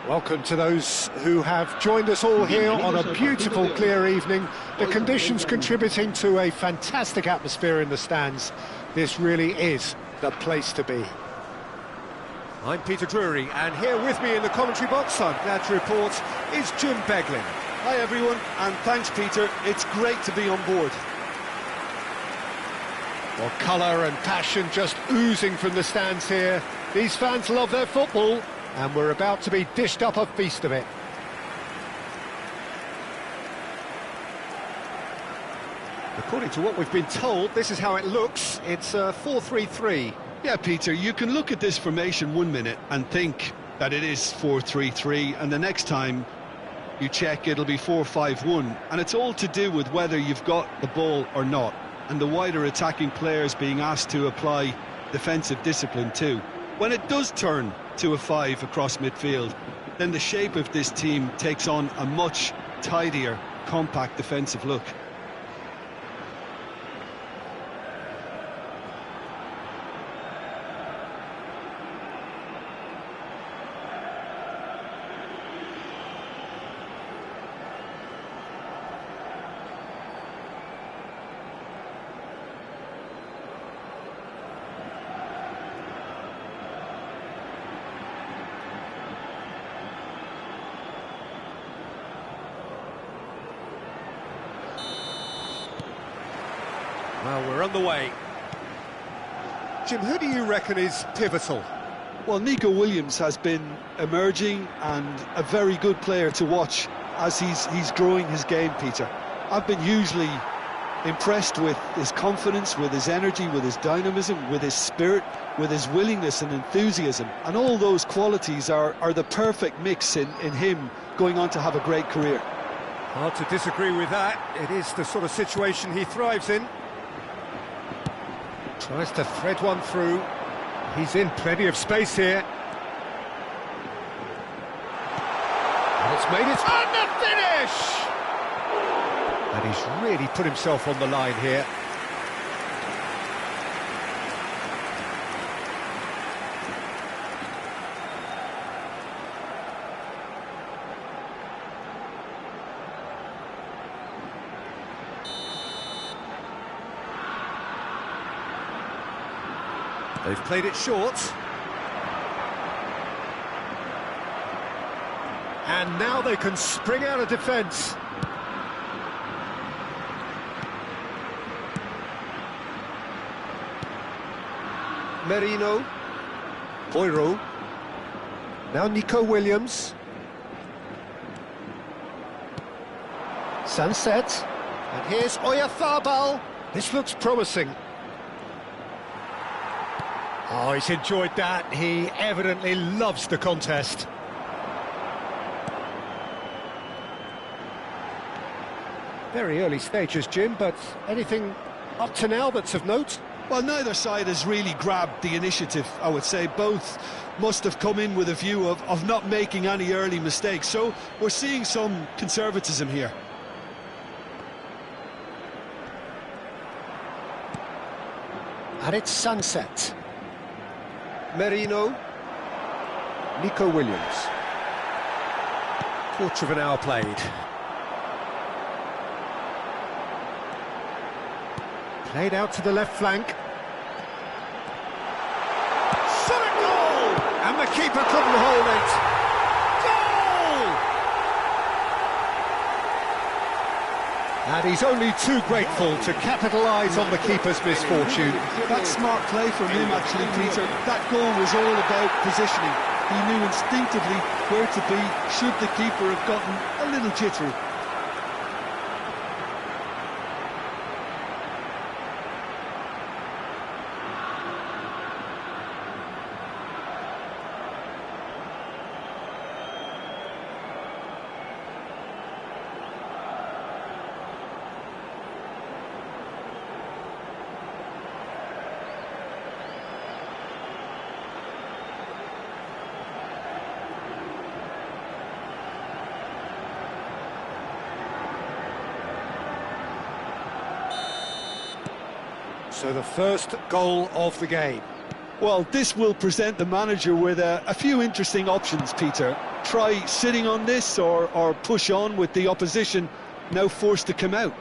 Welcome to those who have joined us all here on a beautiful, clear evening. The conditions contributing to a fantastic atmosphere in the stands. This really is the place to be. I'm Peter Drury, and here with me in the commentary box, I'm glad to report, is Jim Beglin. Hi everyone, and thanks Peter, it's great to be on board. Well, colour and passion just oozing from the stands here. These fans love their football, and we're about to be dished up a feast of it. According to what we've been told, this is how it looks. It's 4-3-3. Yeah, Peter, you can look at this formation 1 minute and think that it is 4-3-3, and the next time you check it'll be 4-5-1, and it's all to do with whether you've got the ball or not, and the wider attacking players being asked to apply defensive discipline too. When it does turn to a 5 across midfield, then the shape of this team takes on a much tidier, compact defensive look. Well, we're on the way. Jim, who do you reckon is pivotal? Well, Nico Williams has been emerging and a very good player to watch as he's growing his game, Peter. I've been hugely impressed with his confidence, with his energy, with his dynamism, with his spirit, with his willingness and enthusiasm. And all those qualities are the perfect mix in him going on to have a great career. Hard to disagree with that. It is the sort of situation he thrives in. Tries to thread one through. He's in plenty of space here. And it's made it on the finish! And he's really put himself on the line here. They've played it short. And now they can spring out of defence. Merino. Boiro. Now Nico Williams. Sunset. And here's Oyarzabal. This looks promising. Oh, he's enjoyed that. He evidently loves the contest. Very early stages, Jim, but anything up to now that's of note? Well, neither side has really grabbed the initiative, I would say. Both must have come in with a view of not making any early mistakes. So we're seeing some conservatism here. And it's Sunset. Merino. Nico Williams. Quarter of an hour played. Played out to the left flank. Shot at goal! And the keeper couldn't hold it. Goal! And he's only too grateful to capitalise on the keeper's misfortune. That's smart play from him, actually, Peter. That goal was all about positioning. He knew instinctively where to be should the keeper have gotten a little jittery. So the first goal of the game. Well, this will present the manager with a few interesting options, Peter. Try sitting on this or push on with the opposition now forced to come out.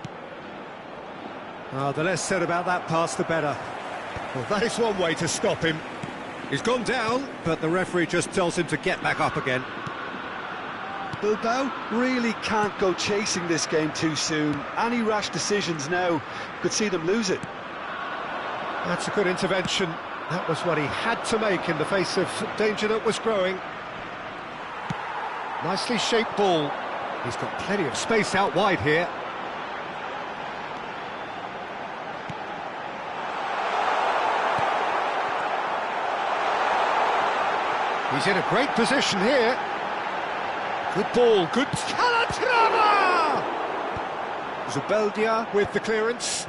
The less said about that pass, the better. Well, that is one way to stop him. He's gone down, but the referee just tells him to get back up again. Bilbao really can't go chasing this game too soon. Any rash decisions now could see them lose it. That's a good intervention. That was what he had to make in the face of danger that was growing. Nicely shaped ball. He's got plenty of space out wide here. He's in a great position here. Good ball, good... Calatrava! Zubeldia with the clearance.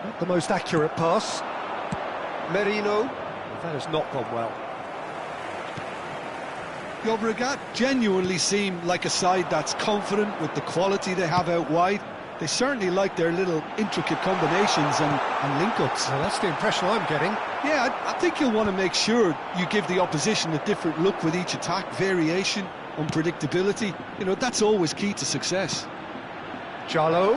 Not the most accurate pass. Merino. Well, that has not gone well. Llobregat genuinely seem like a side that's confident with the quality they have out wide. They certainly like their little intricate combinations and link-ups. Well, that's the impression I'm getting. Yeah, I think you'll want to make sure you give the opposition a different look with each attack. Variation, unpredictability, you know, that's always key to success. Jallo.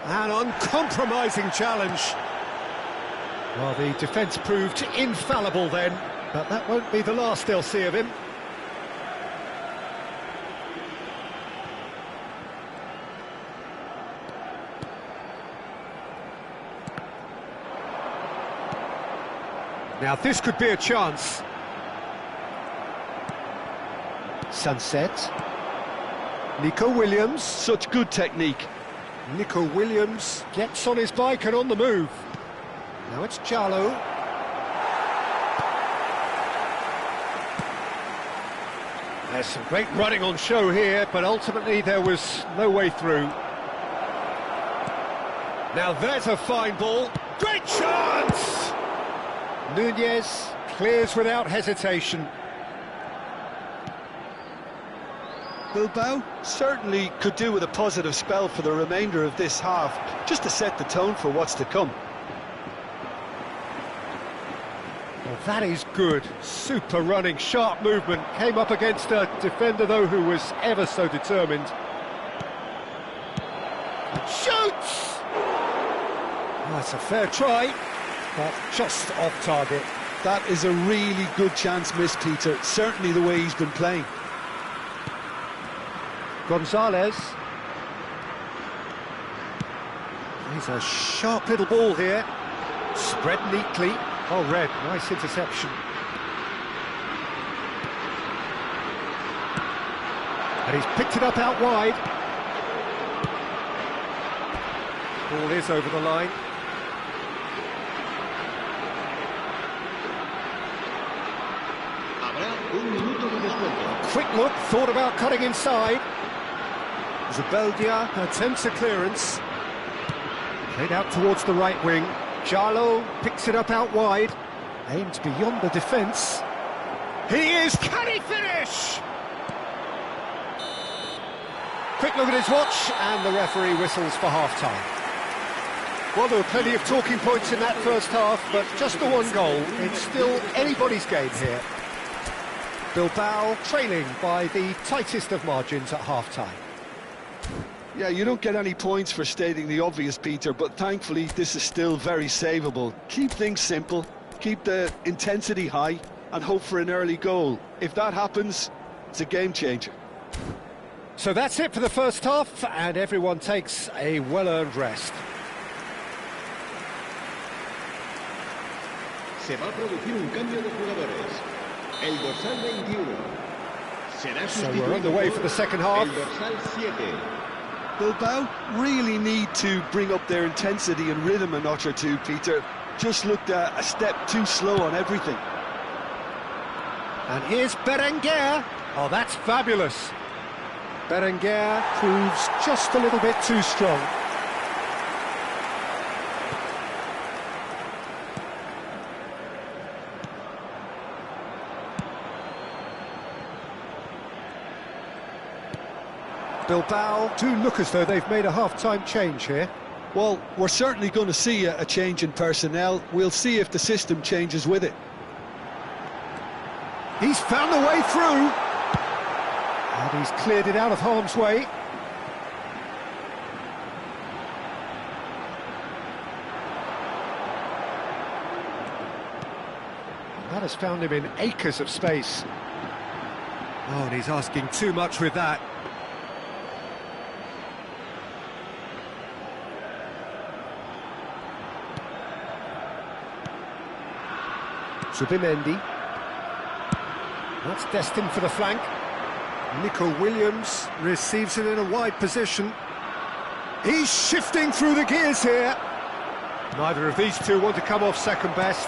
An uncompromising challenge. Well, the defence proved infallible then, but that won't be the last they'll see of him. Now this could be a chance. Sunset. Nico Williams. Such good technique. Nico Williams gets on his bike and on the move. Now it's Jallo. There's some great running on show here, but ultimately there was no way through. Now there's a fine ball. Great chance! Nunez clears without hesitation. Bilbao certainly could do with a positive spell for the remainder of this half, just to set the tone for what's to come. Well, that is good. Super running, sharp movement. Came up against a defender, though, who was ever so determined. Shoots! Oh, it's a fair try, but just off target. That is a really good chance missed, Peter. Certainly the way he's been playing. Gonzalez. He's a sharp little ball here. Spread neatly. Oh, Red, nice interception. And he's picked it up out wide. Ball is over the line. Quick look, thought about cutting inside. Zubeldia attempts a clearance. Played out towards the right wing. Jallo picks it up out wide. Aimed beyond the defence. He is... Can he finish? Quick look at his watch, and the referee whistles for half-time. Well, there were plenty of talking points in that first half, but just the one goal. It's still anybody's game here. Bilbao trailing by the tightest of margins at half-time. Yeah, you don't get any points for stating the obvious, Peter, but thankfully this is still very savable. Keep things simple, keep the intensity high, and hope for an early goal. If that happens, it's a game changer. So that's it for the first half, and everyone takes a well-earned rest. Se va a producir un cambio de jugadores. El dorsal 21 será So we're on the way for the second half. el dorsal 7. Bilbao really need to bring up their intensity and rhythm a notch or two, Peter. Just looked a step too slow on everything. And here's Berenguer. Oh, that's fabulous. Berenguer proves just a little bit too strong. Bilbao do look as though they've made a half-time change here. Well, we're certainly going to see a change in personnel. We'll see if the system changes with it. He's found a way through. And he's cleared it out of harm's way. That has found him in acres of space. Oh, and he's asking too much with that. Zubimendi. That's destined for the flank. Nico Williams receives it in a wide position. He's shifting through the gears here. Neither of these two want to come off second best.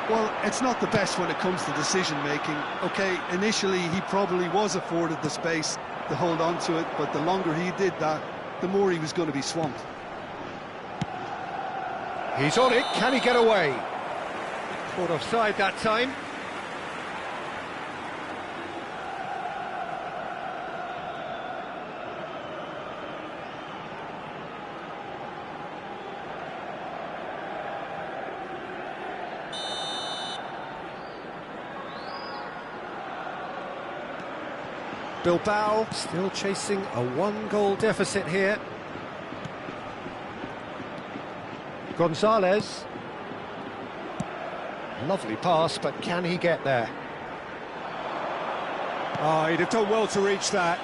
Well, it's not the best when it comes to decision-making. OK, initially he probably was afforded the space to hold on to it, but the longer he did that, the more he was going to be swamped. He's on it, can he get away? Caught offside that time. Bilbao still chasing a one-goal deficit here. Gonzalez. Lovely pass, but can he get there? Oh, he'd have done well to reach that.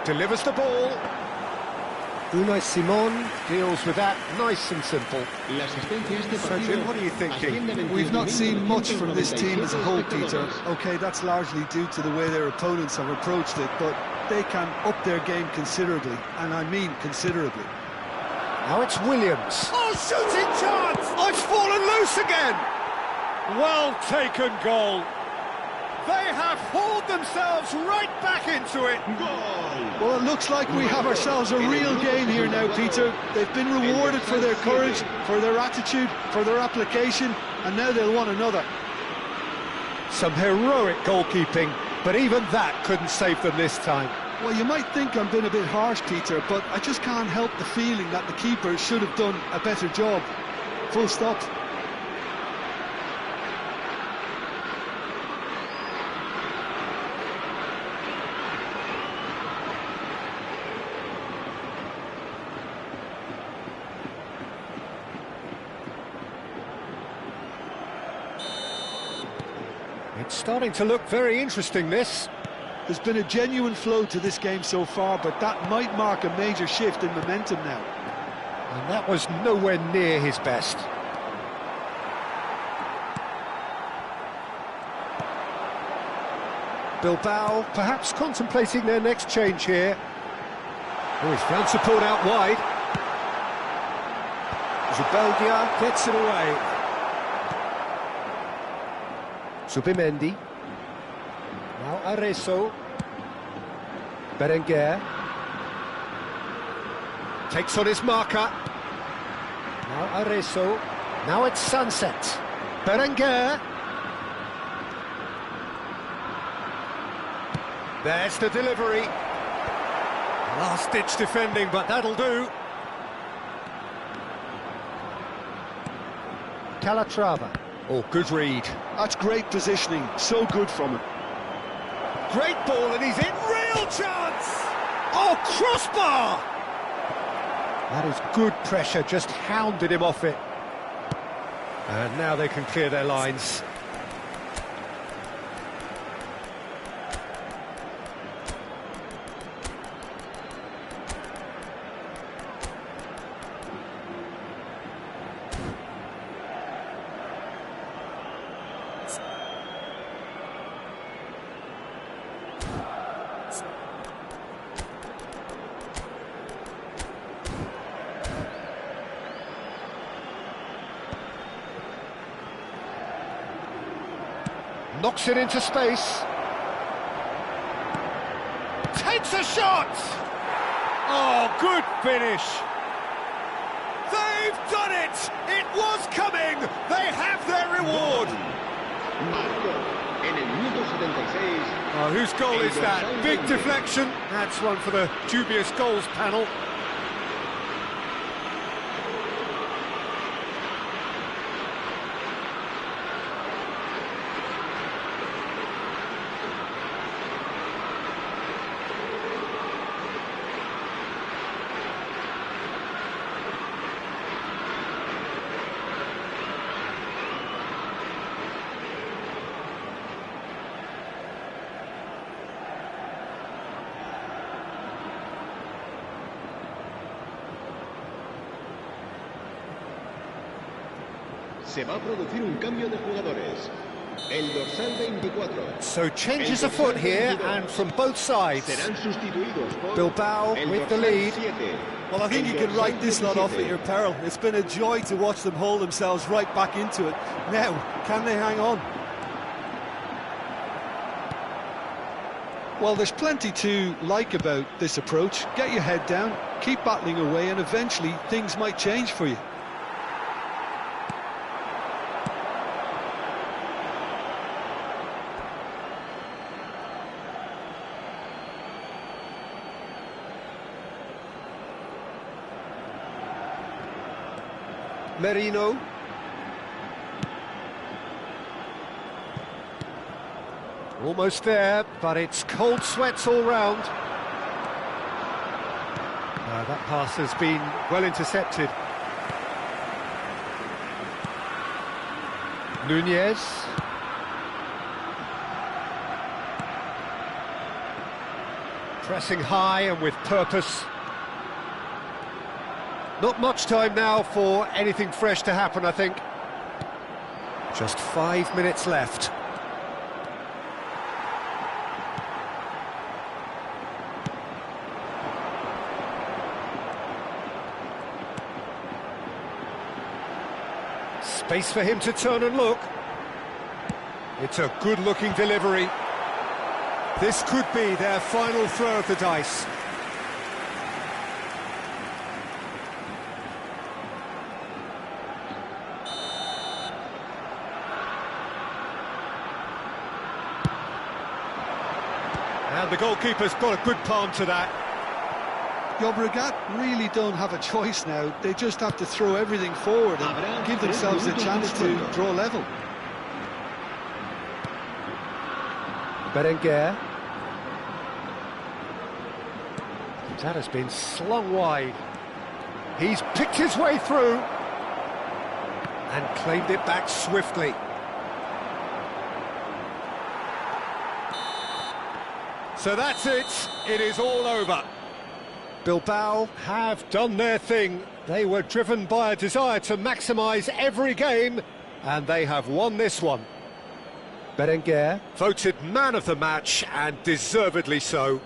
Delivers the ball. Unai Simon deals with that nice and simple. So, Jim, what are you thinking? We've not seen much from this team as a whole, Peter. OK, that's largely due to the way their opponents have approached it, but they can up their game considerably, and I mean considerably. Now it's Williams. Oh, shooting chance! Oh, it's fallen loose again! Well taken goal. They have hauled themselves right back into it. Well, it looks like we have ourselves a real game here now, Peter. They've been rewarded for their courage, for their attitude, for their application, and now they'll want another. Some heroic goalkeeping, but even that couldn't save them this time. Well, you might think I'm being a bit harsh, Peter, but I just can't help the feeling that the keeper should have done a better job. Full stop. It's starting to look very interesting, this. There's been a genuine flow to this game so far, but that might mark a major shift in momentum now. And that was nowhere near his best. Bilbao perhaps contemplating their next change here. Oh, he's found support out wide. Zubeldia gets it away. Zubimendi. Now Arezzo. Berenguer. Takes on his marker. Now Arezzo. Now it's Sunset. Berenguer. There's the delivery. Last-ditch defending, but that'll do. Calatrava. Oh, good read. That's great positioning. So good from him. Great ball, and he's in. Real chance! Oh, crossbar! That is good pressure, just hounded him off it. And now they can clear their lines. Knocks it into space. Takes a shot! Oh, good finish. They've done it! It was coming! They have their reward! En el minuto 76. Oh, whose goal is that? Big deflection. That's one for the dubious goals panel. Se va a producir un cambio de jugadores. El dorsal 24. So changes afoot here, and from both sides. Serán sustituidos por Bilbao with the lead. 7. Well, I think you can write this lot off at your peril. It's been a joy to watch them hold themselves right back into it. Now, can they hang on? Well, there's plenty to like about this approach. Get your head down, keep battling away, and eventually things might change for you. Merino. Almost there, but it's cold sweats all round. That pass has been well intercepted. Nunez. Pressing high and with purpose. Not much time now for anything fresh to happen, I think. Just 5 minutes left. Space for him to turn and look. It's a good-looking delivery. This could be their final throw of the dice. And the goalkeeper's got a good palm to that. Llobregat really don't have a choice now. They just have to throw everything forward and give themselves a chance to draw level. Berenguer. That has been slung wide. He's picked his way through and claimed it back swiftly. So that's it. It is all over. Bilbao have done their thing. They were driven by a desire to maximise every game, and they have won this one. Berenguer, voted man of the match, and deservedly so.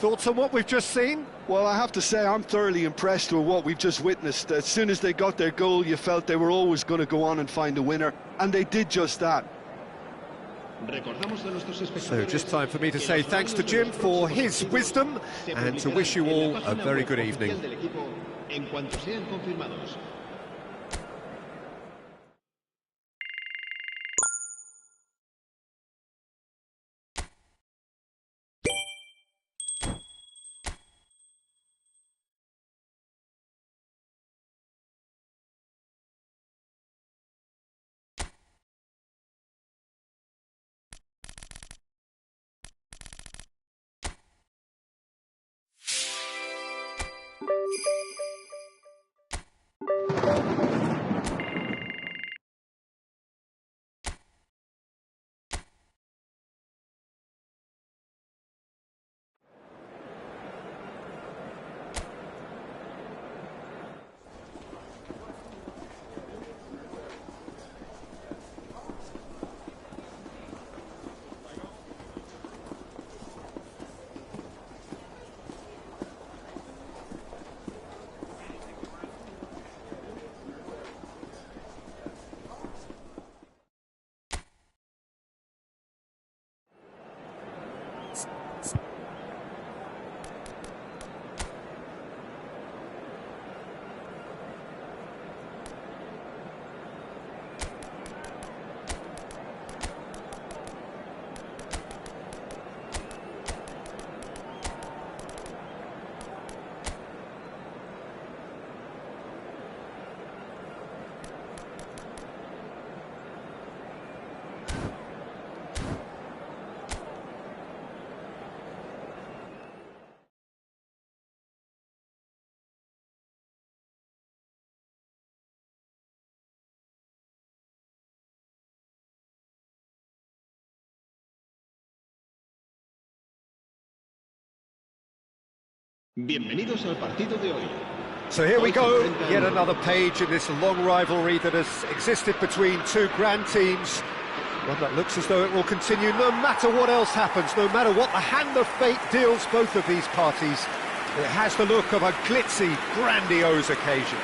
Thoughts on what we've just seen? Well, I have to say I'm thoroughly impressed with what we've just witnessed. As soon as they got their goal, you felt they were always going to go on and find a winner, and they did just that. So just time for me to say thanks to Jim for his wisdom and to wish you all a very good evening. Bienvenidos al partido de hoy. So here we go, yet another page in this long rivalry that has existed between two grand teams. One that looks as though it will continue no matter what else happens, no matter what the hand of fate deals both of these parties. It has the look of a glitzy, grandiose occasion.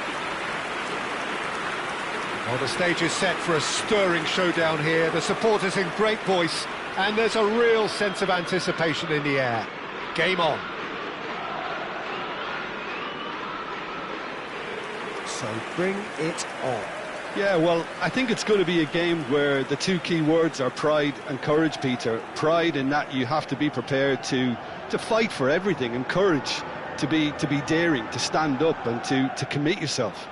Well, the stage is set for a stirring showdown here. The supporters in great voice, and there's a real sense of anticipation in the air. Game on. So bring it on. Yeah, well, I think it's going to be a game where the two key words are pride and courage, Peter. Pride in that you have to be prepared to fight for everything, and courage to be daring, to stand up and to commit yourself.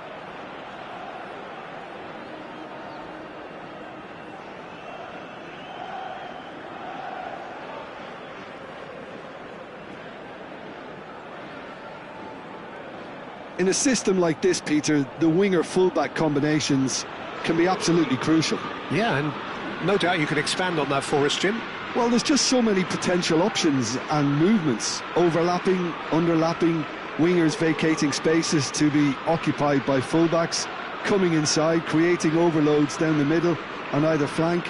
In a system like this, Peter, the winger-fullback combinations can be absolutely crucial. Yeah, and no doubt you can expand on that for us, Jim. Well, there's just so many potential options and movements, overlapping, underlapping, wingers vacating spaces to be occupied by fullbacks, coming inside, creating overloads down the middle on either flank.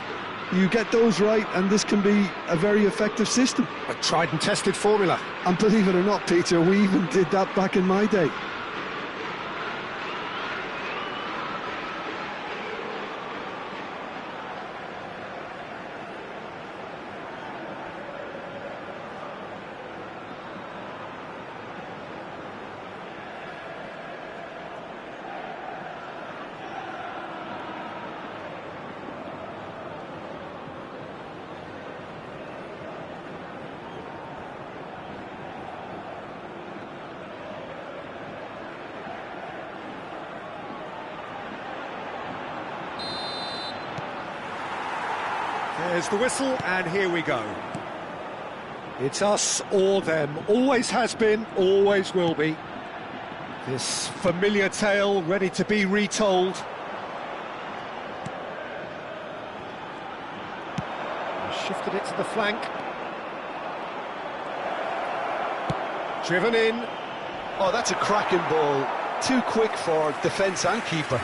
You get those right, and this can be a very effective system. A tried and tested formula. And believe it or not, Peter, we even did that back in my day. There's the whistle, and here we go. It's us or them. Always has been, always will be. This familiar tale ready to be retold. Shifted it to the flank. Driven in. Oh, that's a cracking ball. Too quick for defence and keeper.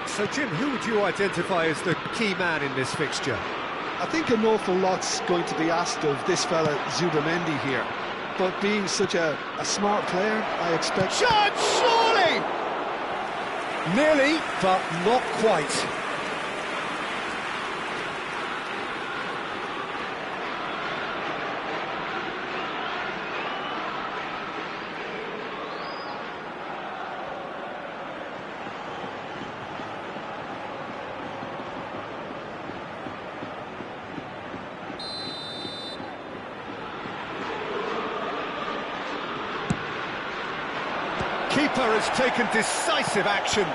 So, Jim, who would you identify as the key man in this fixture? I think an awful lot's going to be asked of this fella Zubamendi here. But being such a smart player, I expect... Shot, surely! Nearly, but not quite. Keeper has taken decisive action.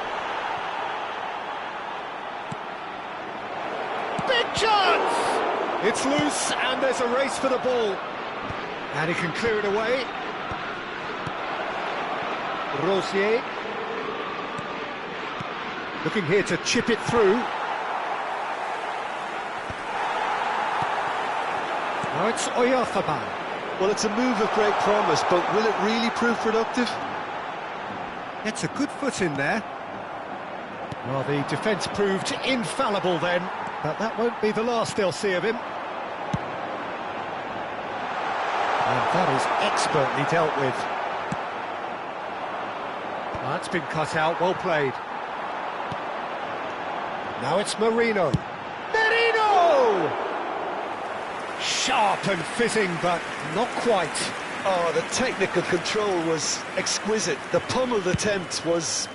Big chance! It's loose, and there's a race for the ball. And he can clear it away. Rosier. Looking here to chip it through. Now it's Oyarzabal. Well, it's a move of great promise, but will it really prove productive? It's a good foot in there. Well, the defence proved infallible then, but that won't be the last they'll see of him. And that is expertly dealt with. That's been cut out, well played. Now it's Marino. Marino! Sharp and fitting, but not quite. Oh, the technical control was exquisite. The pummeled attempt was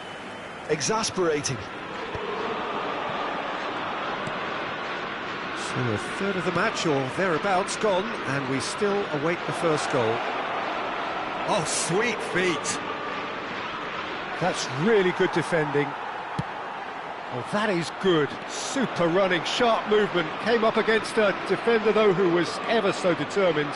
exasperating. So a third of the match, or thereabouts, gone, and we still await the first goal. Oh, sweet feet! That's really good defending. Oh, that is good. Super running, sharp movement. Came up against a defender, though, who was ever so determined.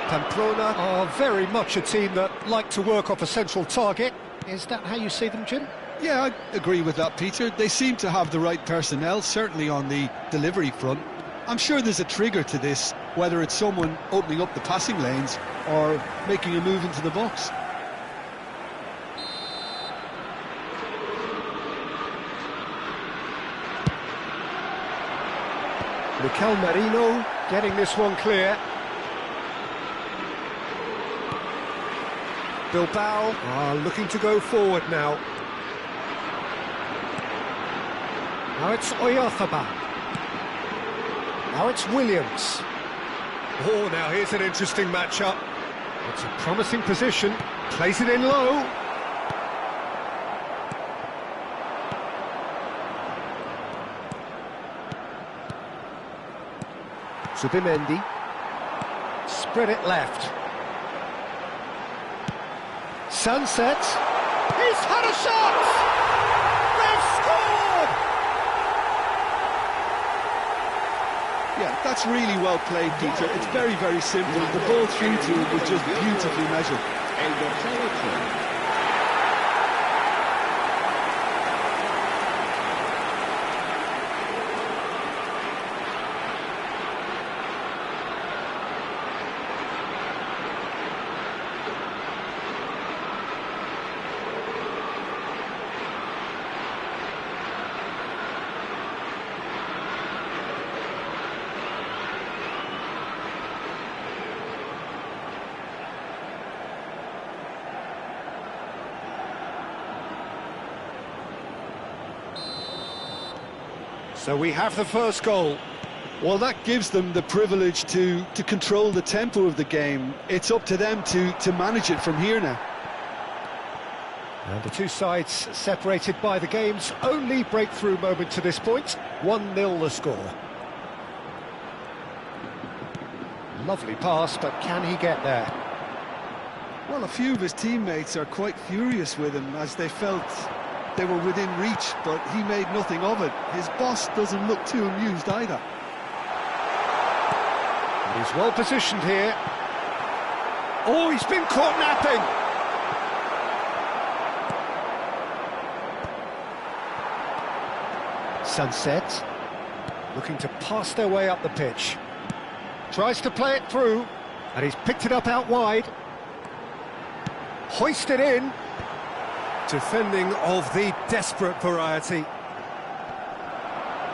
Pamplona are very much a team that like to work off a central target. Is that how you see them, Jim? Yeah, I agree with that, Peter. They seem to have the right personnel, certainly on the delivery front. I'm sure there's a trigger to this, whether it's someone opening up the passing lanes or making a move into the box. Mikel Merino getting this one clear. Bilbao are looking to go forward now. Now it's Oyarzabal. Now it's Williams. Oh, now here's an interesting matchup. It's a promising position. Plays it in low. Zubimendi. Spread it left. Sunset. He's had a shot! They've scored! Yeah, that's really well played, Peter. It's very, very simple. The ball through to him was just beautifully measured. El dorsal 8. So we have the first goal. Well, that gives them the privilege to control the tempo of the game. It's up to them to manage it from here now. And the two sides separated by the game's only breakthrough moment to this point. 1-0 the score. Lovely pass, but can he get there? Well, a few of his teammates are quite furious with him as they felt they were within reach, but he made nothing of it. His boss doesn't look too amused either. He's well positioned here. Oh, he's been caught napping. Sunset looking to pass their way up the pitch. Tries to play it through, and he's picked it up out wide. Hoisted in. Defending of the desperate variety.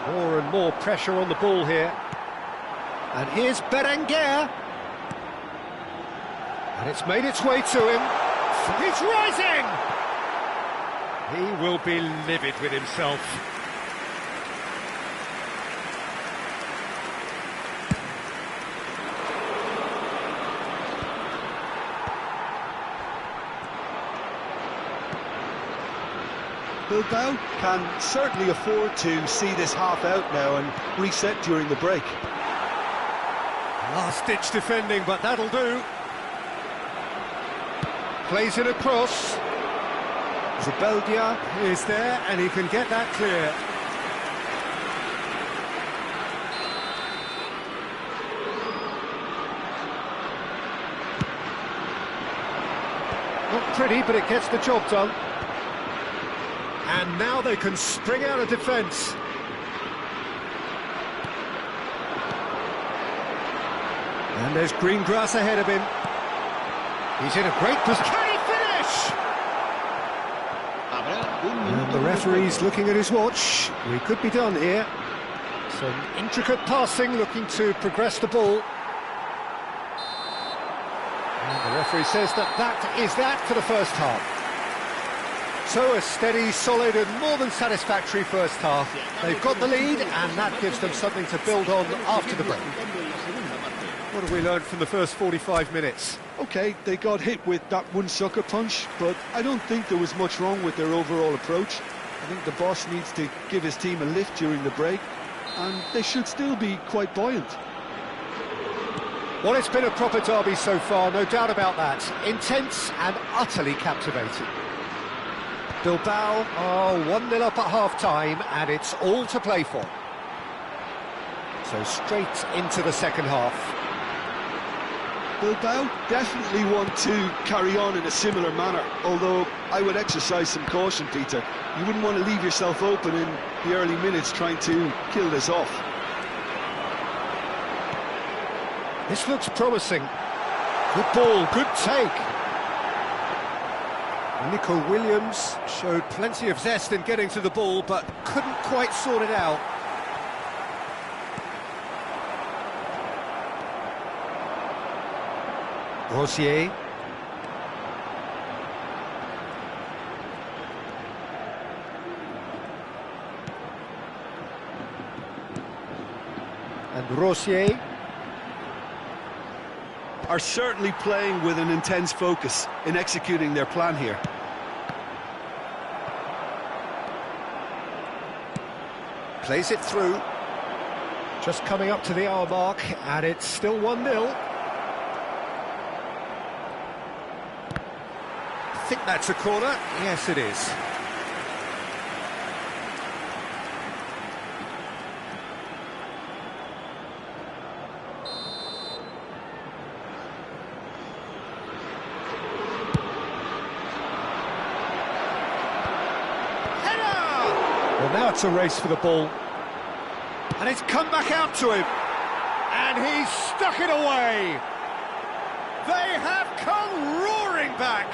More and more pressure on the ball here. And here's Berenguer. And it's made its way to him. He's rising! He will be livid with himself. Bilbao can certainly afford to see this half out now and reset during the break. Last-ditch defending, but that'll do. Plays it across. Zubeldia is there, and he can get that clear. Not pretty, but it gets the job done. And now they can spring out of defence. And there's green grass ahead of him. He's in a great position. Can he finish? And the referee's looking at his watch. We could be done here. Some intricate passing, looking to progress the ball. And the referee says that is that for the first half. So a steady, solid and more than satisfactory first half. They've got the lead and that gives them something to build on after the break. What have we learned from the first 45 minutes? OK, they got hit with that one sucker punch, but I don't think there was much wrong with their overall approach. I think the boss needs to give his team a lift during the break, and they should still be quite buoyant. Well, it's been a proper derby so far, no doubt about that. Intense and utterly captivating. Bilbao are 1-0 up at half-time, and it's all to play for. So straight into the second half. Bilbao definitely want to carry on in a similar manner, although I would exercise some caution, Peter. You wouldn't want to leave yourself open in the early minutes trying to kill this off. This looks promising. Good ball, good take. Nico Williams showed plenty of zest in getting to the ball, but couldn't quite sort it out. Rosier. And Rosier. Are certainly playing with an intense focus in executing their plan here. Plays it through. Just coming up to the hour mark, and it's still 1-0. I think that's a corner. Yes, it is. Well, now it's a race for the ball. And it's come back out to him. And he's stuck it away. They have come roaring back.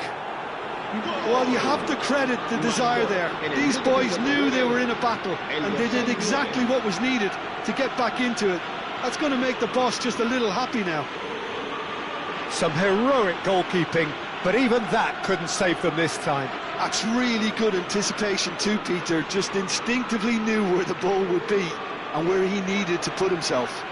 Well, you have to credit the desire there. These boys knew they were in a battle, and they did exactly what was needed to get back into it. That's going to make the boss just a little happy now. Some heroic goalkeeping, but even that couldn't save them this time. That's really good anticipation too, Peter. Just instinctively knew where the ball would be and where he needed to put himself.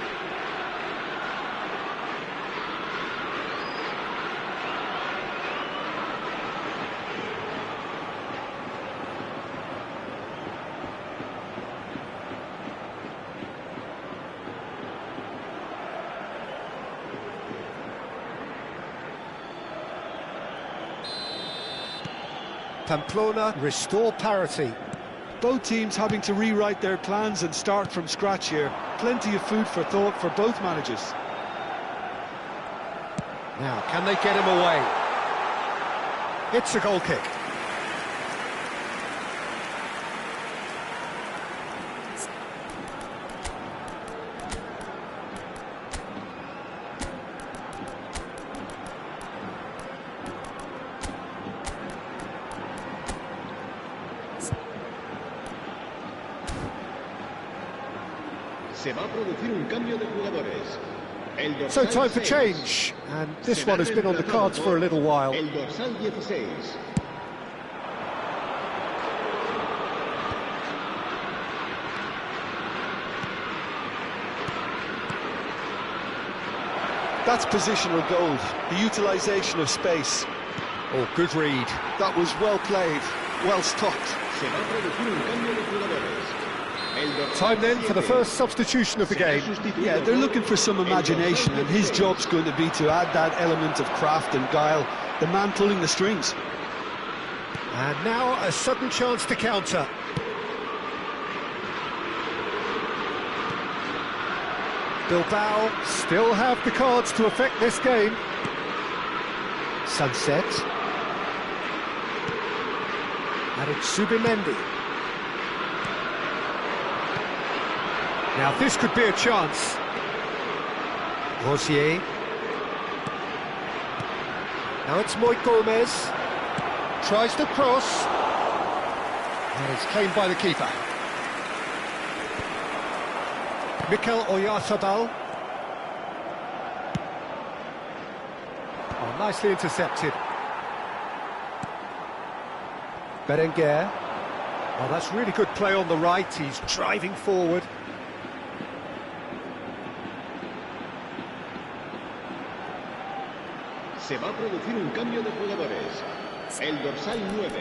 Pamplona restore parity. Both teams having to rewrite their plans and start from scratch here. Plenty of food for thought for both managers. Now, can they get him away? It's a goal kick. Se va a producir un cambio de jugadores. So time for change, and this one has been on the cards for a little while. El dorsal 16. That's positional gold, the utilisation of space. Oh, good read. That was well played, well stopped. Se va a producir un cambio de jugadores. Time then for the first substitution of the game. Yeah, they're looking for some imagination, and his job's going to be to add that element of craft and guile, the man pulling the strings. And now a sudden chance to counter. Bilbao still have the cards to affect this game. Sunset. And it's Subimendi. Now this could be a chance. Rosier. Now it's Moy Gomez. Tries to cross. And it's claimed by the keeper. Mikel Oyarzabal. Oh, nicely intercepted. Berenguer. Oh, that's really good play on the right. He's driving forward. Se va a producir un cambio de jugadores. El dorsal 9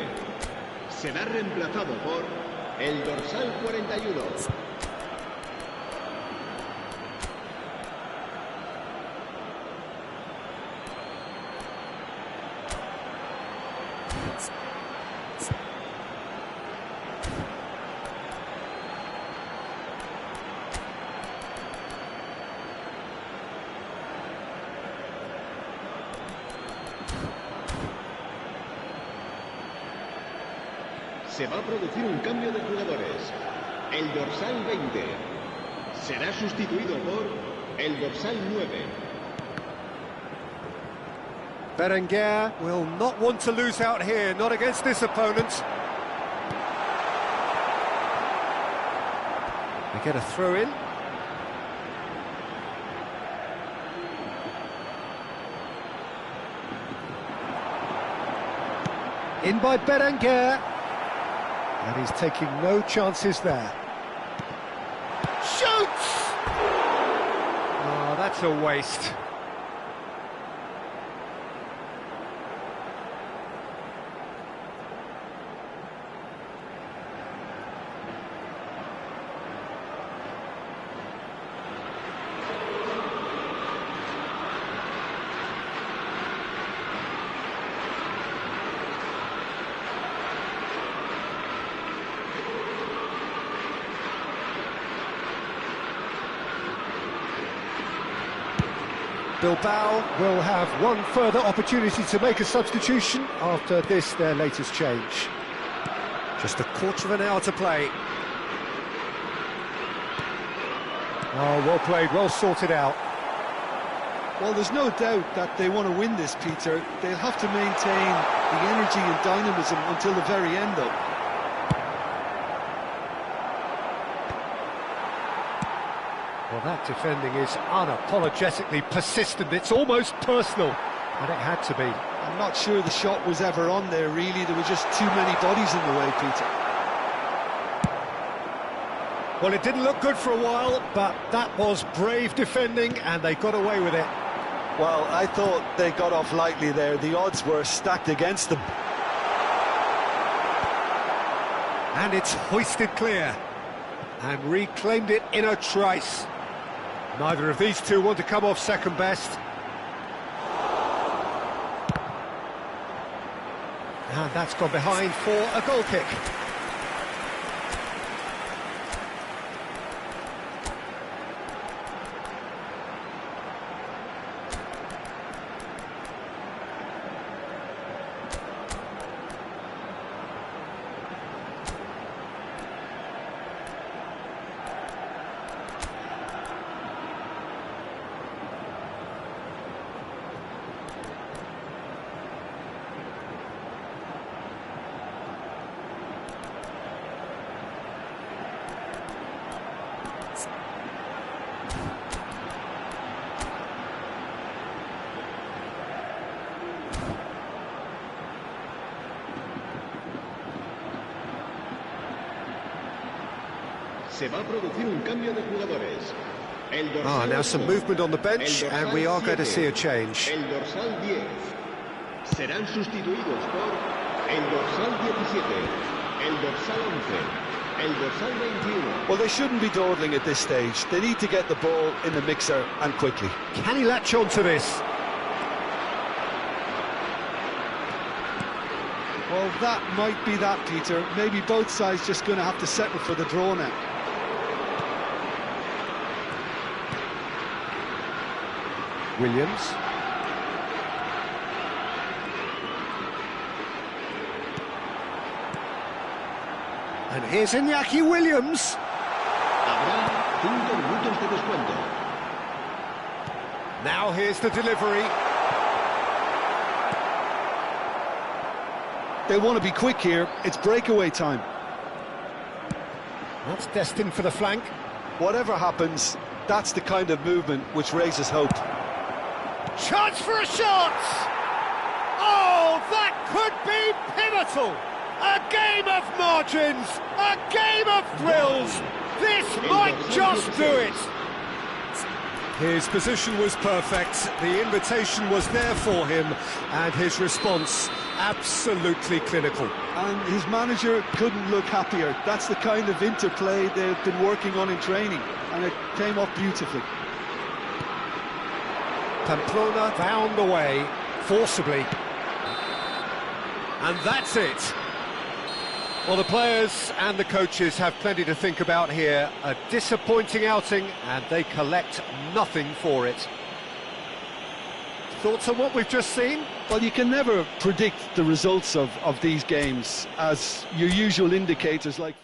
será reemplazado por el dorsal 41. Se va a producir un cambio de jugadores. El dorsal 20 será sustituido por el dorsal 9. Berenguer will not want to lose out here, not against this opponent. They get a throw in. In by Berenguer. And he's taking no chances there. Shoots! Oh, that's a waste. Bilbao will have one further opportunity to make a substitution after this, their latest change. Just a quarter of an hour to play. Oh, well played, well sorted out. Well, there's no doubt that they want to win this, Peter. They'll have to maintain the energy and dynamism until the very end, though. Well, that defending is unapologetically persistent. It's almost personal, and it had to be. I'm not sure the shot was ever on there, really. There were just too many bodies in the way, Peter. Well, it didn't look good for a while, but that was brave defending, and they got away with it. Well, I thought they got off lightly there. The odds were stacked against them. And it's hoisted clear, and reclaimed it in a trice. Neither of these two want to come off second best. And that's gone behind for a goal kick. Se va a producir un cambio de jugadores. El dorsal Now some movement on the bench, and we are going to see a change. El dorsal 10 serán sustituidos por el dorsal 17, el dorsal 11, el dorsal 21. Well, they shouldn't be dawdling at this stage. They need to get the ball in the mixer and quickly. Can he latch on to this? Well, that might be that, Peter. Maybe both sides just going to have to settle for the draw now. Williams. And here's Iñaki Williams. Habrá 5 minutos de descuento. Now here's the delivery. They want to be quick here. It's breakaway time. That's destined for the flank. Whatever happens, that's the kind of movement which raises hope. Chance for a shot! Oh, that could be pivotal! A game of margins, a game of thrills! This might just do it! His position was perfect, the invitation was there for him, and his response absolutely clinical. And his manager couldn't look happier. That's the kind of interplay they've been working on in training, and it came off beautifully. Pamplona found the way, forcibly. And that's it. Well, the players and the coaches have plenty to think about here. A disappointing outing, and they collect nothing for it. Thoughts on what we've just seen? Well, you can never predict the results of these games, as your usual indicators like...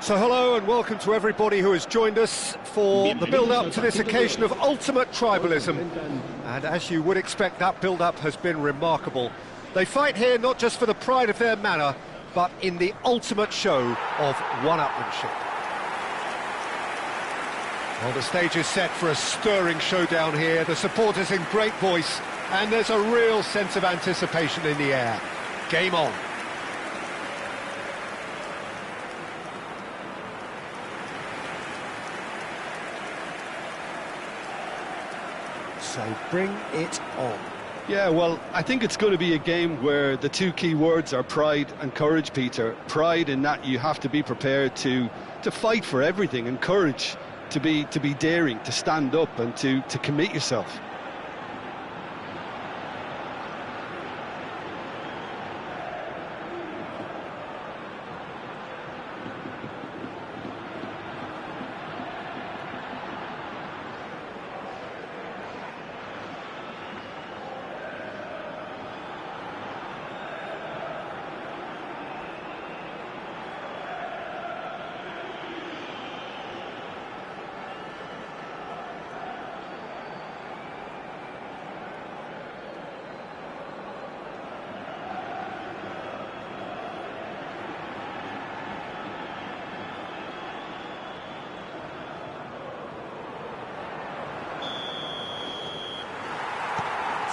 So hello and welcome to everybody who has joined us for the build-up to this occasion of ultimate tribalism. And as you would expect, that build-up has been remarkable. They fight here not just for the pride of their manor, but in the ultimate show of one-upmanship. Well, the stage is set for a stirring showdown here. The supporters in great voice, and there's a real sense of anticipation in the air. Game on. So bring it on. Yeah, well, I think it's going to be a game where the two key words are pride and courage, Peter. Pride in that you have to be prepared to fight for everything, and courage to be daring, to stand up and to commit yourself.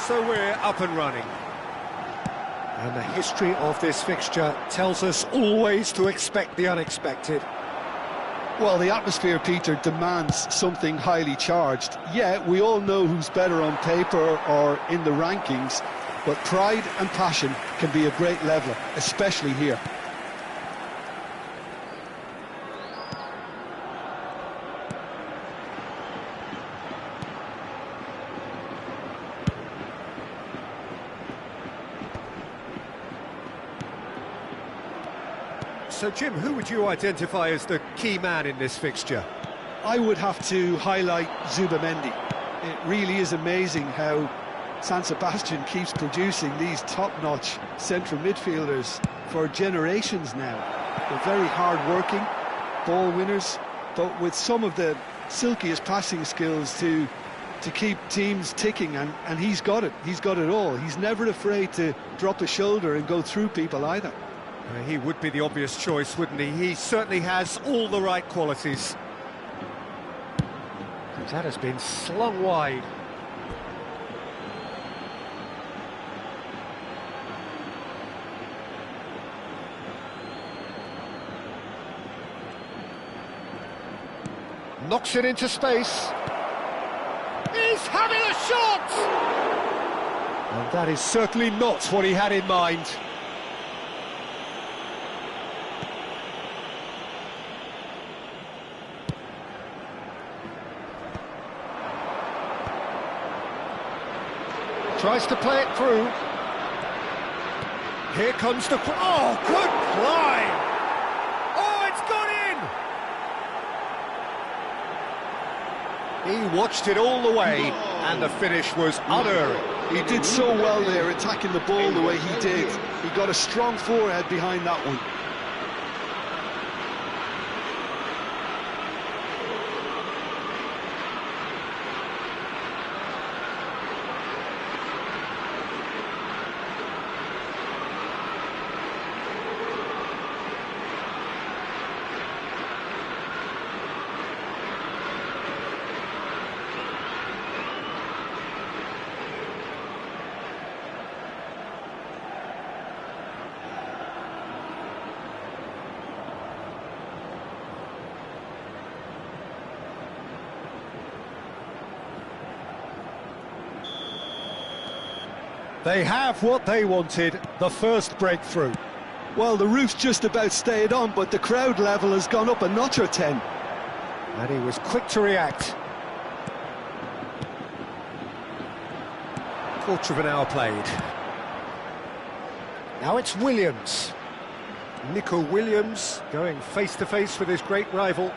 So we're up and running. And the history of this fixture tells us always to expect the unexpected. Well, the atmosphere, Peter, demands something highly charged. Yeah, we all know who's better on paper or in the rankings, but pride and passion can be a great leveller, especially here. So, Jim, who would you identify as the key man in this fixture? I would have to highlight Zubamendi. It really is amazing how San Sebastian keeps producing these top-notch central midfielders for generations now. They're very hard-working, ball winners, but with some of the silkiest passing skills to keep teams ticking, and he's got it. He's got it all. He's never afraid to drop a shoulder and go through people either. He would be the obvious choice, wouldn't he? He certainly has all the right qualities. That has been slung wide. Knocks it into space. He's having a shot! And that is certainly not what he had in mind. Tries to play it through. Here comes the... Oh, good climb! Oh, it's gone in! He watched it all the way, and the finish was unerring. He did so well there, attacking the ball the way he did. He got a strong forehead behind that one. They have what they wanted, the first breakthrough. Well, the roof's just about stayed on, but the crowd level has gone up a notch or 10. And he was quick to react. Quarter of an hour played. Now it's Williams. Nico Williams going face-to-face with his great rival.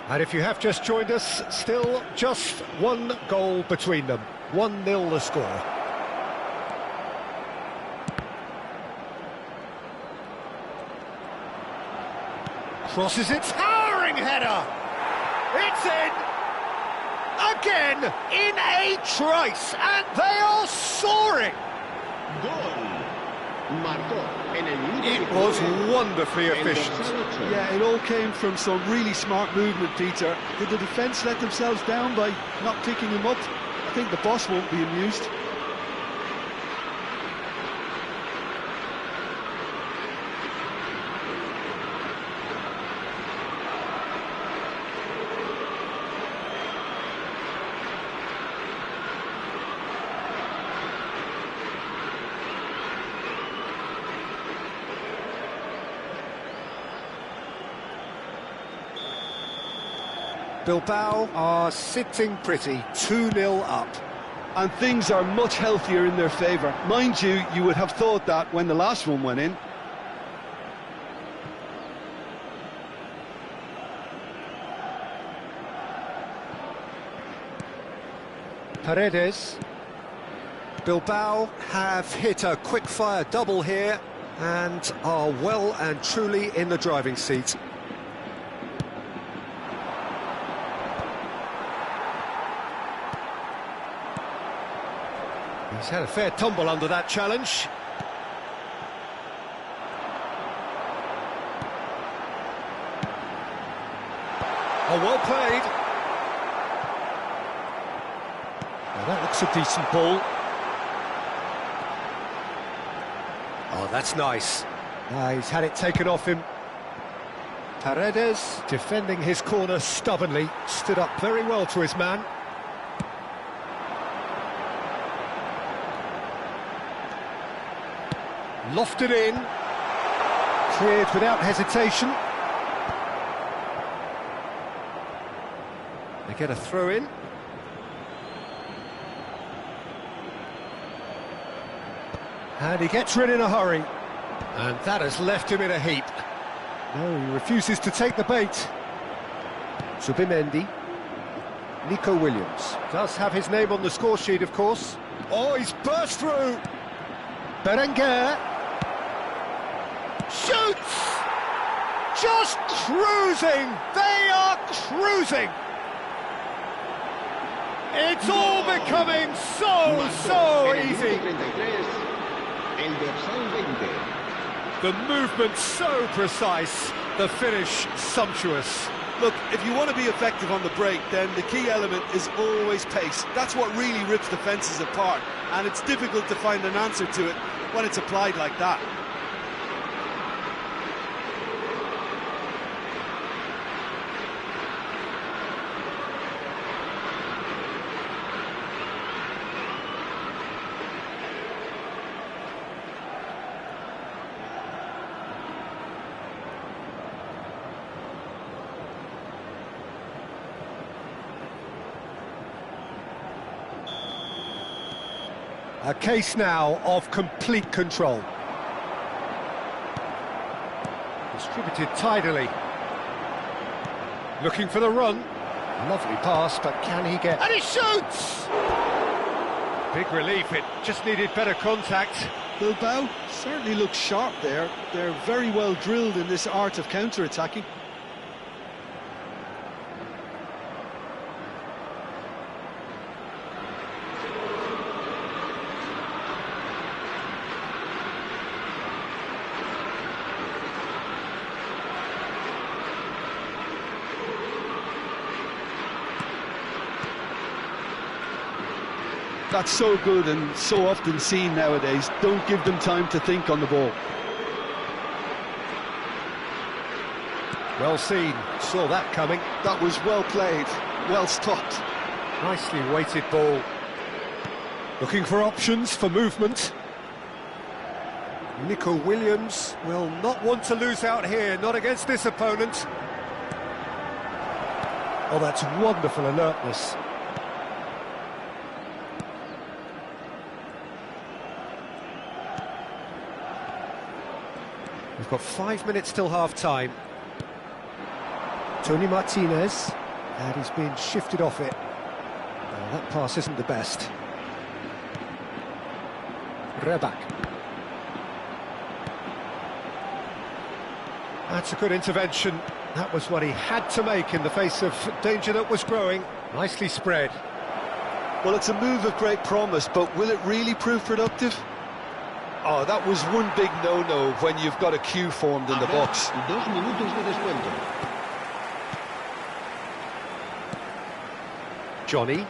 And if you have just joined us, still just one goal between them. 1-0 the score. Crosses it, towering header! It's in! Again, in a trice, and they are soaring! It was wonderfully efficient. Yeah, it all came from some really smart movement, Peter. Did the defence let themselves down by not picking him up? I think the boss won't be amused. Bilbao are sitting pretty, 2-0 up. And things are much healthier in their favour. Mind you, you would have thought that when the last one went in. Paredes. Bilbao have hit a quick-fire double here and are well and truly in the driving seat. He's had a fair tumble under that challenge. Oh, well played. Well, that looks a decent ball. Oh, that's nice. He's had it taken off him. Paredes, defending his corner stubbornly, stood up very well to his man. Lofted in, cleared without hesitation. They get a throw in. And he gets rid in a hurry. And that has left him in a heap. No, he refuses to take the bait. Subimendi. Nico Williams does have his name on the score sheet, of course. Oh, he's burst through. Berenguer. Shoots! Just cruising! They are cruising! It's all becoming so easy! The movement so precise, the finish sumptuous. Look, if you want to be effective on the break, then the key element is always pace. That's what really rips defences apart, and it's difficult to find an answer to it when it's applied like that. A case now of complete control. Distributed tidily. Looking for the run. Lovely pass, but can he get... And he shoots! Big relief, it just needed better contact. Bilbao certainly looks sharp there. They're very well drilled in this art of counter-attacking. That's so good and so often seen nowadays. Don't give them time to think on the ball. Well seen, saw that coming. That was well played, well stopped. Nicely weighted ball. Looking for options for movement. Nico Williams will not want to lose out here, not against this opponent. Oh, that's wonderful alertness. We've got 5 minutes till half-time. Tony Martinez, and he's been shifted off it. Well, that pass isn't the best. Reback. That's a good intervention. That was what he had to make in the face of danger that was growing. Nicely spread. Well, it's a move of great promise, but will it really prove productive? Oh, that was one big no-no when you've got a queue formed in the box. 2 minutos de descuento. Johnny.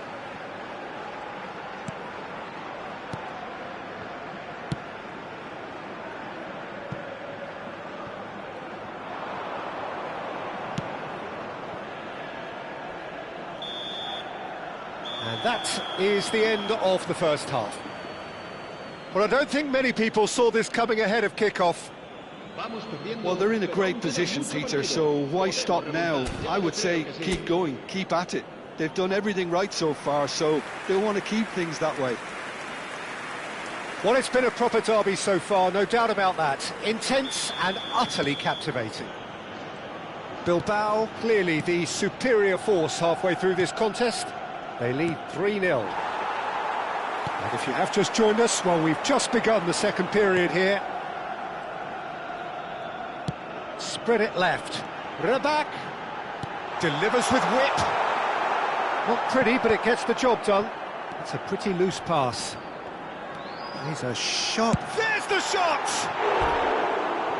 And that is the end of the first half. Well, I don't think many people saw this coming ahead of kick-off. Well, they're in a great position, Peter, so why stop now? I would say keep going, keep at it. They've done everything right so far, so they want to keep things that way. Well, it's been a proper derby so far, no doubt about that. Intense and utterly captivating. Bilbao, clearly the superior force halfway through this contest. They lead 3-0. And if you have just joined us, well, we've just begun the second period here. Spread it left. Reback delivers with whip. Not pretty, but it gets the job done. It's a pretty loose pass. He's a shot. There's the shot!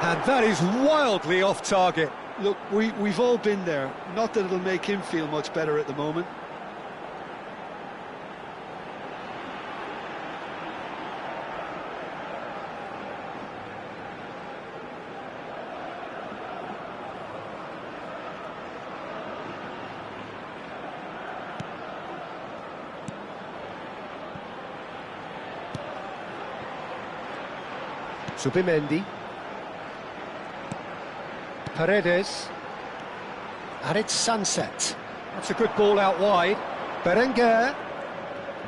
And that is wildly off target. Look, we've all been there. Not that it'll make him feel much better at the moment. Subimendi. Paredes. And it's Sunset. That's a good ball out wide. Berenguer.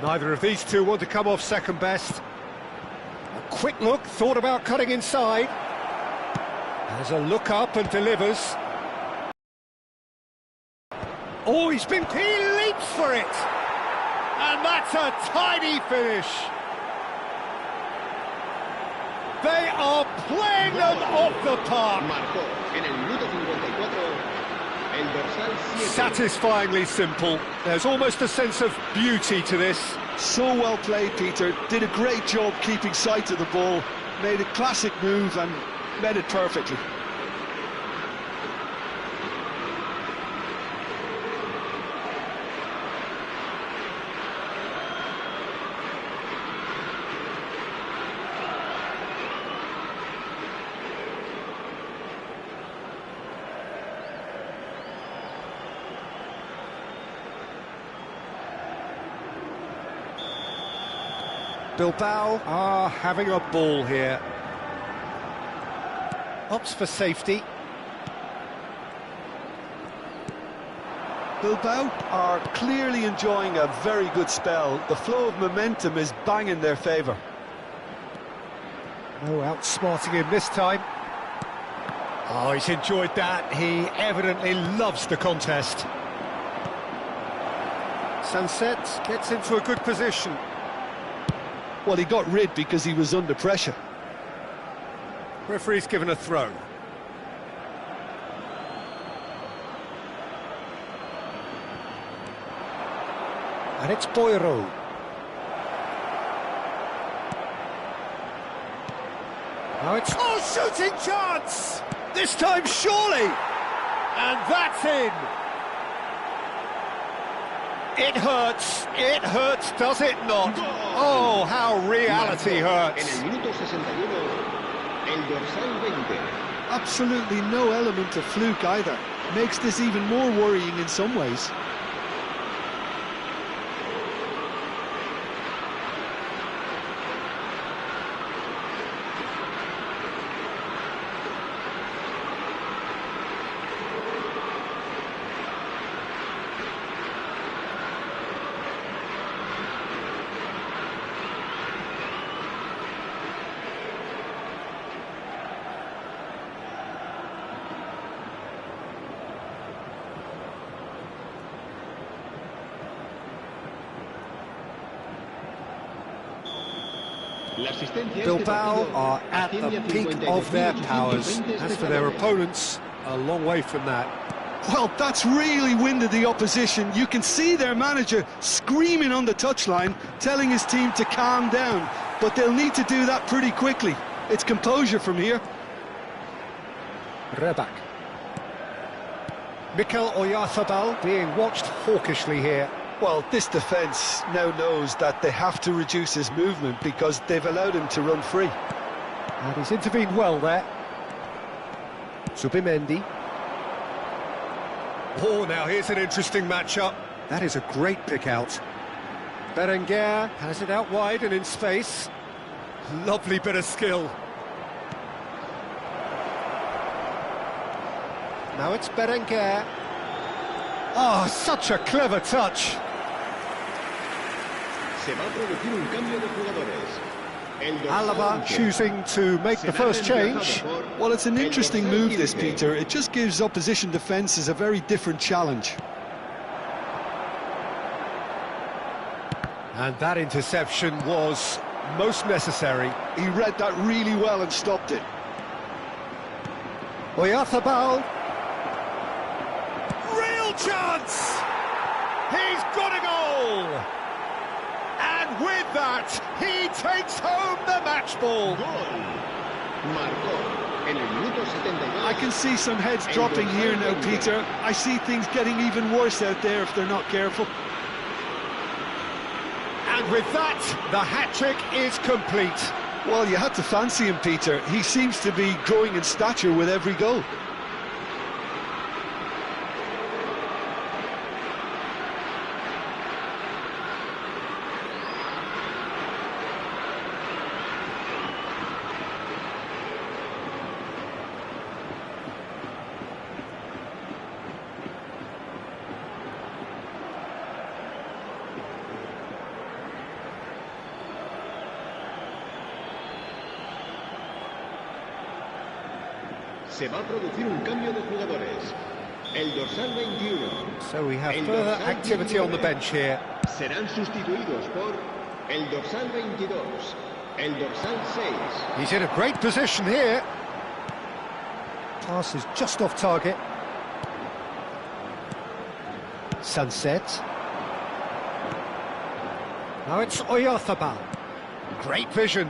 Neither of these two want to come off second best. A quick look, thought about cutting inside. Has a look up and delivers. Oh, he leaps for it! And that's a tidy finish! They are playing them off the park. Marcó en el minuto 54 el dorsal 7. Satisfyingly simple. There's almost a sense of beauty to this. So well played, Peter. Did a great job keeping sight of the ball. Made a classic move and met it perfectly. Bilbao are having a ball here. Opts for safety. Bilbao are clearly enjoying a very good spell. The flow of momentum is bang in their favour. No outsmarting him this time. Oh, he's enjoyed that. He evidently loves the contest. Sunset gets into a good position. Well, he got rid because he was under pressure. Referee's given a throw. And it's Boiro. Now it's... Oh, shooting chance! This time, surely! And that's in! It hurts, does it not? Oh, how reality hurts. En el minuto 61, el dorsal 20. Absolutely no element of fluke either. Makes this even more worrying in some ways. Bilbao are at the peak of their powers. As for their opponents, a long way from that. Well, that's really winded the opposition. You can see their manager screaming on the touchline, telling his team to calm down. But they'll need to do that pretty quickly. It's composure from here. Rebak. Mikel Oyarzabal being watched hawkishly here. Well, this defence now knows that they have to reduce his movement because they've allowed him to run free. And he's intervened well there. Subimendi. Oh, now here's an interesting matchup. That is a great pick out. Berenguer has it out wide and in space. Lovely bit of skill. Now it's Berenguer. Oh, such a clever touch. Se va a producir un cambio de jugadores. Alaba choosing to make the first change. Well, it's an interesting move, this, Peter. It just gives opposition defences a very different challenge. And that interception was most necessary. He read that really well and stopped it. Oyarzabal. Real chance! He's got a goal! And with that, he takes home the match ball. I can see some heads dropping here now, Peter. I see things getting even worse out there if they're not careful. And with that, the hat-trick is complete. Well, you had to fancy him, Peter. He seems to be growing in stature with every goal. Se va a producir un cambio de jugadores. El dorsal 21. So we have further activity on the bench here. Serán sustituidos por el dorsal 22, el dorsal 6. He's in a great position here. Pass is just off target. Sunset. Now it's Oyarzabal. Great vision.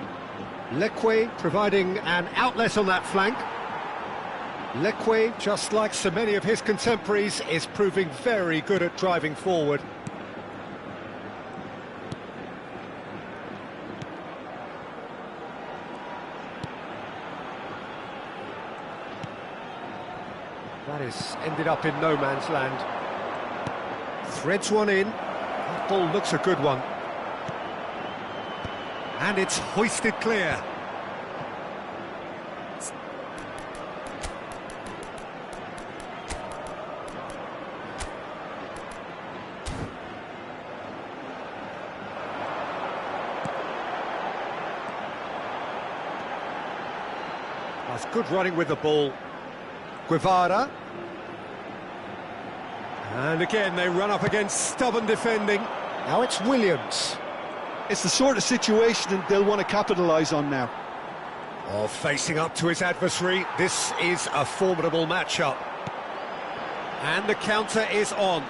Leque providing an outlet on that flank. Leque, just like so many of his contemporaries, is proving very good at driving forward. That has ended up in no man's land. Threads one in. That ball looks a good one. And it's hoisted clear. That's good running with the ball. Guevara. And again, they run up against stubborn defending. Now it's Williams. It's the sort of situation they'll want to capitalise on now. Oh, facing up to his adversary, this is a formidable matchup. And the counter is on.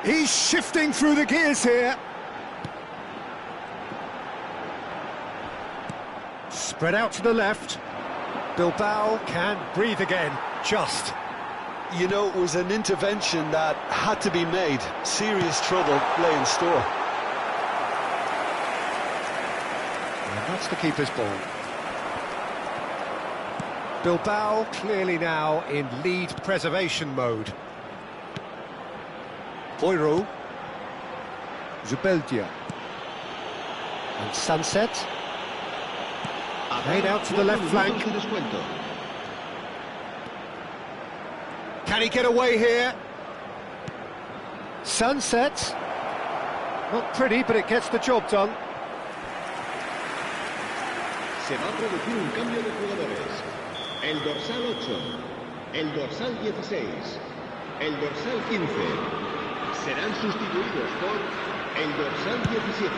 He's shifting through the gears here. Spread out to the left. Bilbao can breathe again, just. You know, it was an intervention that had to be made. Serious trouble lay in store. And that's the keeper's ball. Bilbao clearly now in lead preservation mode. Poirot, Zubeldia, and Sunset, made out to the left flank. Can he get away here? Sunset, not pretty, but it gets the job done. Se va a producir un cambio de jugadores. El dorsal 8, el dorsal 16, el dorsal 15. Serán sustituidos por el dorsal 17,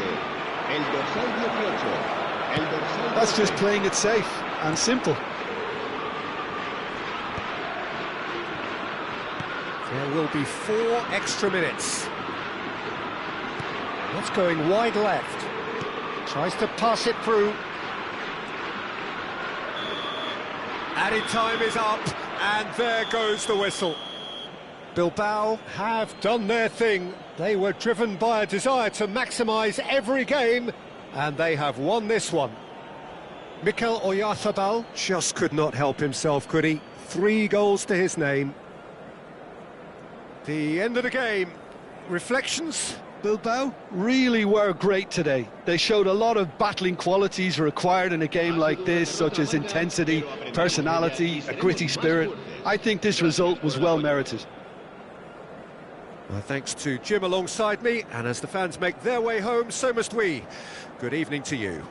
el dorsal 18, el dorsal... That's just playing it safe and simple. There will be 4 extra minutes. That's going wide left. Tries to pass it through. Added time is up, and there goes the whistle. Bilbao have done their thing. They were driven by a desire to maximise every game, and they have won this one. Mikel Oyarzabal just could not help himself, could he? 3 goals to his name. The end of the game. Reflections? Bilbao really were great today. They showed a lot of battling qualities required in a game like this, such as intensity, personality, a gritty spirit. I think this result was well merited. Well, thanks to Jim alongside me, and as the fans make their way home, so must we. Good evening to you.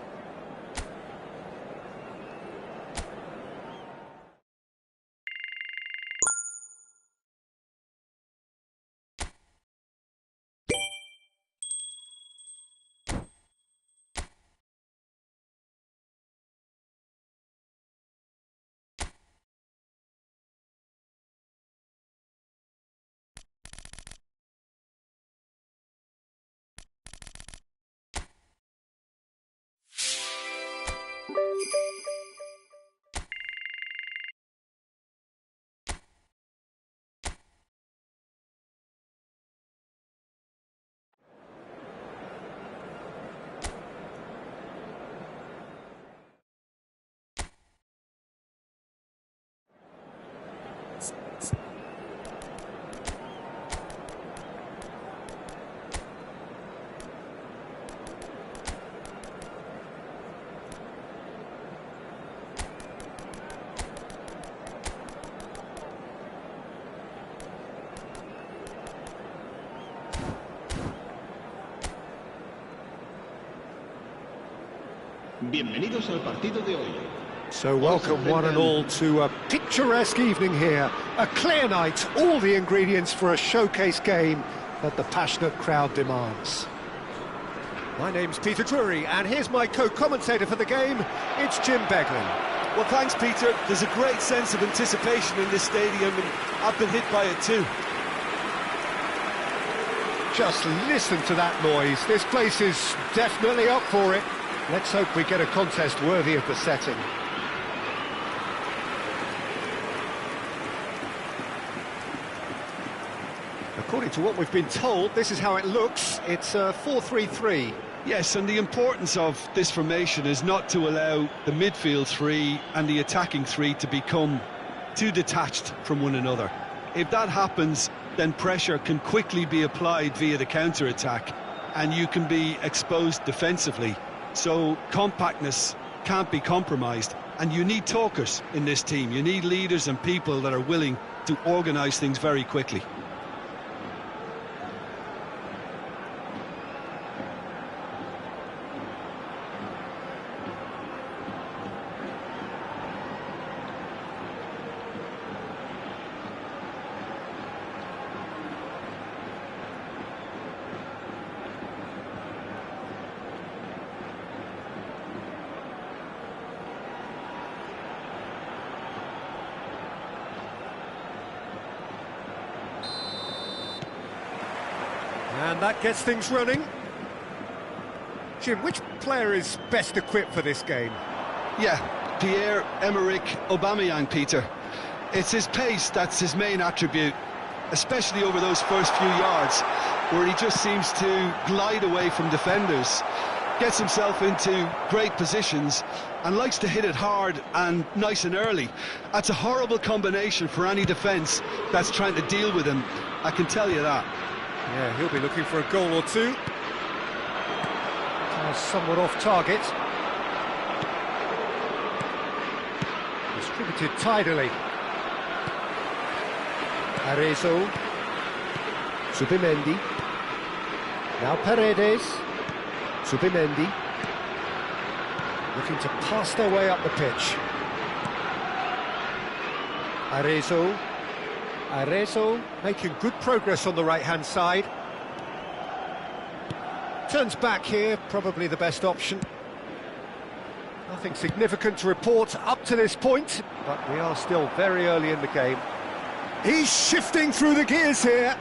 Bienvenidos al partido de hoy. So welcome one and all to a picturesque evening here. A clear night, all the ingredients for a showcase game that the passionate crowd demands. My name's Peter Drury, and here's my co-commentator for the game, it's Jim Beglin. Well, thanks, Peter. There's a great sense of anticipation in this stadium, and I've been hit by it too. Just listen to that noise. This place is definitely up for it. Let's hope we get a contest worthy of the setting. According to what we've been told, this is how it looks. It's a 4-3-3. Yes, and the importance of this formation is not to allow the midfield 3 and the attacking 3 to become too detached from one another. If that happens, then pressure can quickly be applied via the counter-attack, and you can be exposed defensively. So compactness can't be compromised. And you need talkers in this team. You need leaders and people that are willing to organise things very quickly. And that gets things running. Jim, which player is best equipped for this game? Yeah, Pierre-Emerick Aubameyang, Peter. It's his pace that's his main attribute, especially over those first few yards, where he just seems to glide away from defenders, gets himself into great positions, and likes to hit it hard and nice and early. That's a horrible combination for any defence that's trying to deal with him, I can tell you that. Yeah, he'll be looking for a goal or two. Somewhat off target. Distributed tidily. Arezzo. Zubimendi. Now Paredes. Zubimendi. Looking to pass their way up the pitch. Arezzo. Arezzo making good progress on the right-hand side. Turns back here, probably the best option. Nothing significant to report up to this point, but we are still very early in the game. He's shifting through the gears here.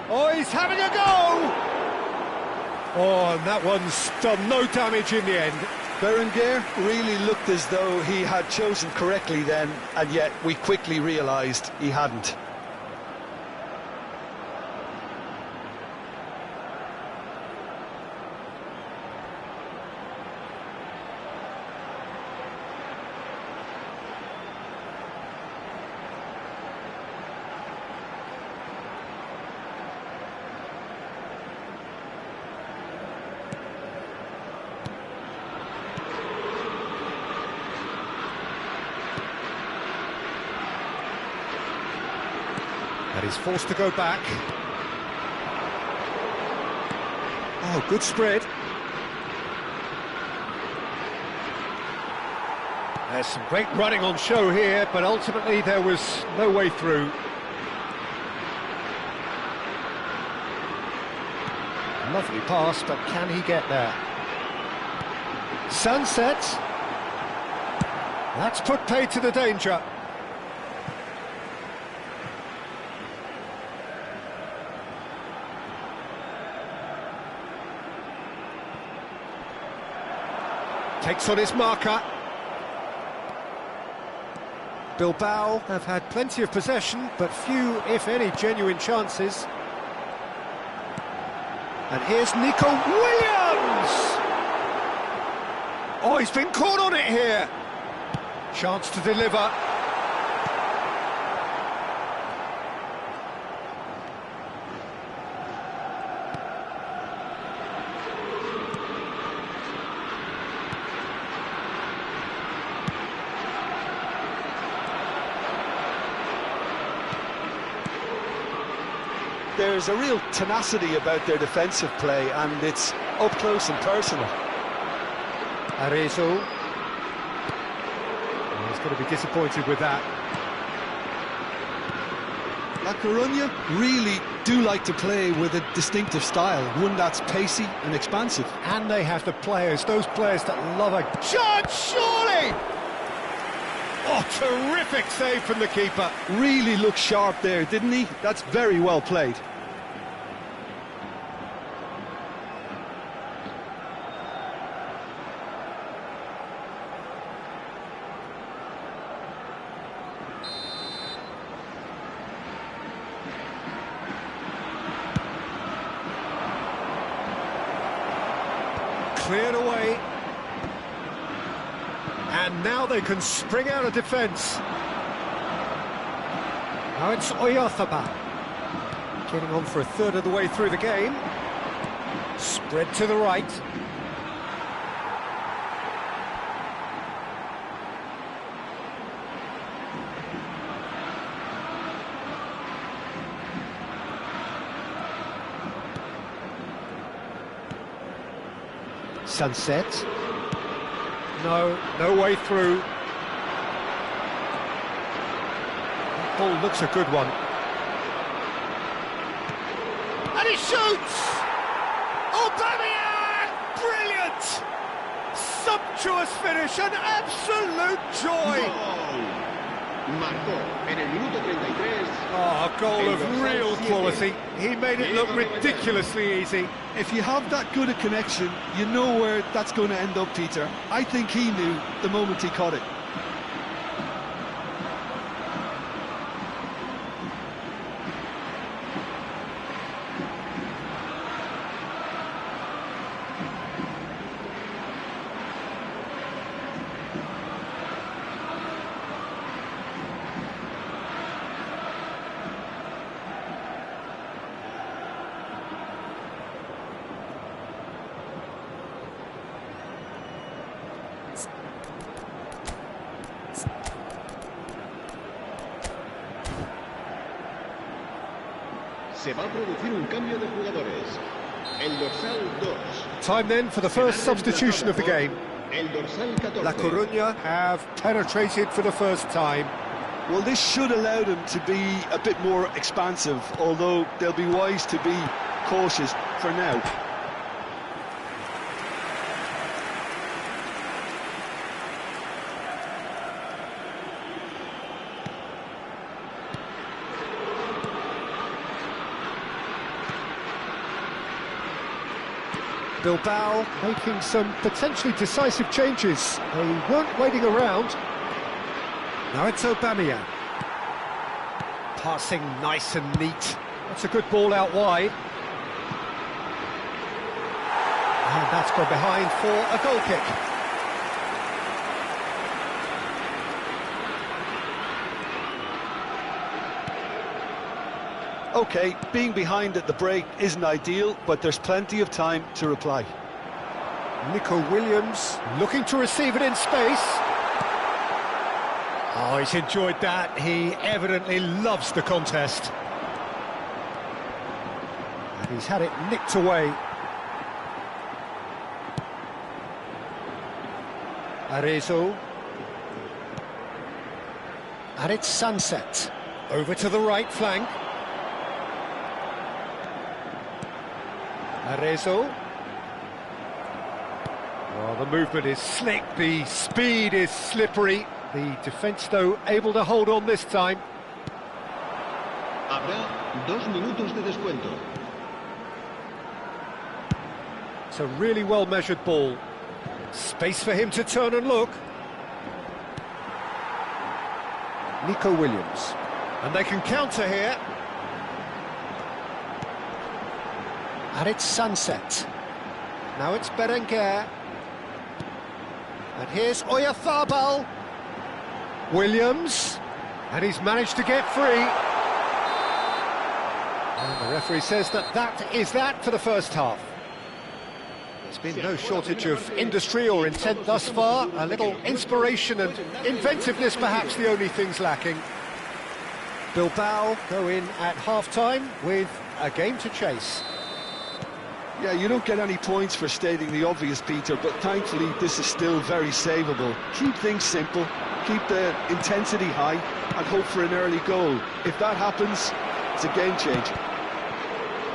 Oh, he's having a go! Oh, and that one's done no damage in the end. Berenguer really looked as though he had chosen correctly then, and yet we quickly realised he hadn't. And he's forced to go back. Oh, good spread. There's some great running on show here, but ultimately there was no way through. Lovely pass, but can he get there? Sunset. That's put paid to the danger. Takes on his marker. Bilbao have had plenty of possession, but few, if any, genuine chances. And here's Nico Williams! Oh, he's been caught on it here. Chance to deliver. There's a real tenacity about their defensive play, and it's up close and personal. Arezzo. Oh, he's going to be disappointed with that. La Coruña really do like to play with a distinctive style, one that's pacey and expansive. And they have the players, those players that love a chance, surely! Oh, terrific save from the keeper. Really looked sharp there, didn't he? That's very well played. Cleared away. And now they can spring out of defence. Now it's Oyarzabal. Getting on for a third of the way through the game. Spread to the right. Sunset. No way through. That ball looks a good one. And he shoots! Aubameyang! Brilliant! Sumptuous finish, an absolute joy! Marcó en el minuto 33. Oh, a goal of real quality. He made it look ridiculously easy. If you have that good a connection, you know where that's going to end up, Peter. I think he knew the moment he caught it. Se va a producir un cambio de jugadores. El dorsal 2. Time then for the first substitution of the game. El dorsal 14. La Coruña have penetrated for the first time. Well, this should allow them to be a bit more expansive, although they'll be wise to be cautious for now. Bilbao making some potentially decisive changes. They weren't waiting around. Now it's Aubameyang. Passing nice and neat. That's a good ball out wide. And that's gone behind for a goal kick. OK, being behind at the break isn't ideal, but there's plenty of time to reply. Nico Williams looking to receive it in space. Oh, he's enjoyed that. He evidently loves the contest. And he's had it nicked away. Arezzo. And it's Sunset. Over to the right flank. Arezzo. Well, the movement is slick, the speed is slippery. The defence, though, able to hold on this time. Habrá 2 minutos de descuento. It's a really well-measured ball. Space for him to turn and look. Nico Williams. And they can counter here. And it's Sunset. Now it's Berenguer. And here's Oyarzabal. Williams. And he's managed to get free. And the referee says that is that for the first half. There's been no shortage of industry or intent thus far. A little inspiration and inventiveness perhaps the only things lacking. Bilbao go in at half-time with a game to chase. Yeah, you don't get any points for stating the obvious, Peter, but thankfully this is still very savable. Keep things simple, keep the intensity high, and hope for an early goal. If that happens, it's a game changer.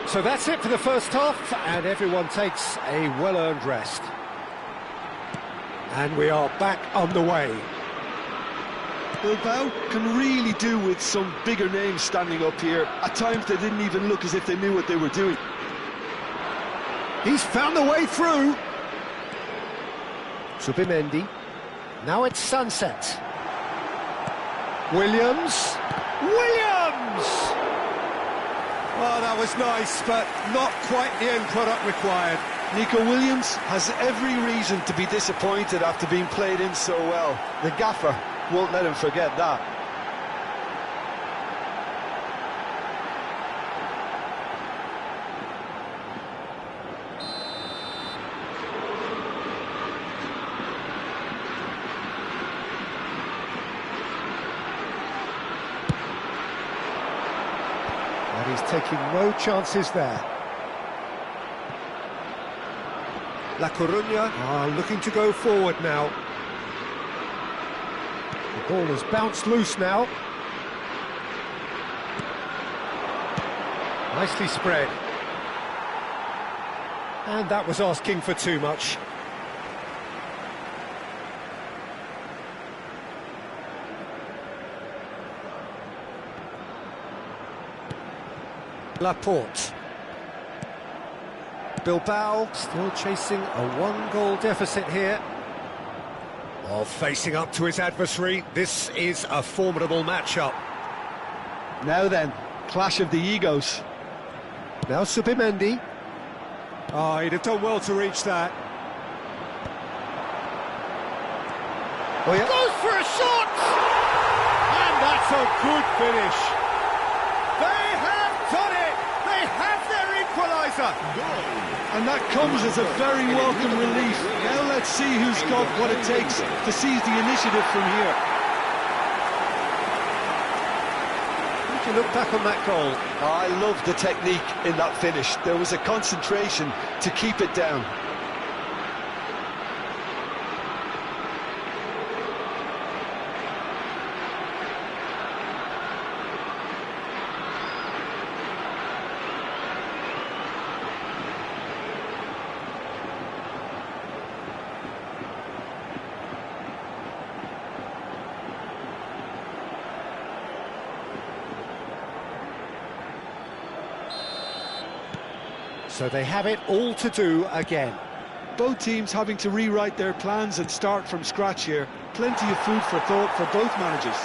So that's it for the first half, and everyone takes a well-earned rest. And we are back on the way. Bilbao can really do with some bigger names standing up here. At times they didn't even look as if they knew what they were doing. He's found the way through. Subimendi. Now it's Sunset. Williams. Williams! Oh, that was nice, but not quite the end product required. Nico Williams has every reason to be disappointed after being played in so well. The gaffer won't let him forget that. And he's taking no chances there. La Coruña are looking to go forward now. The ball has bounced loose now. Nicely spread. And that was asking for too much. Laporte. Bilbao still chasing a one-goal deficit here. While facing up to his adversary, this is a formidable matchup. Now then, clash of the egos. Now Subimendi. Oh, he'd have done well to reach that. Oh, yeah. Goes for a shot! And that's a good finish. They have done it! They have their equaliser! And that comes as a very welcome relief. Now let's see who's got what it takes to seize the initiative from here. How do you look back on that goal? I love the technique in that finish. There was a concentration to keep it down. So they have it all to do again. Both teams having to rewrite their plans and start from scratch here. Plenty of food for thought for both managers.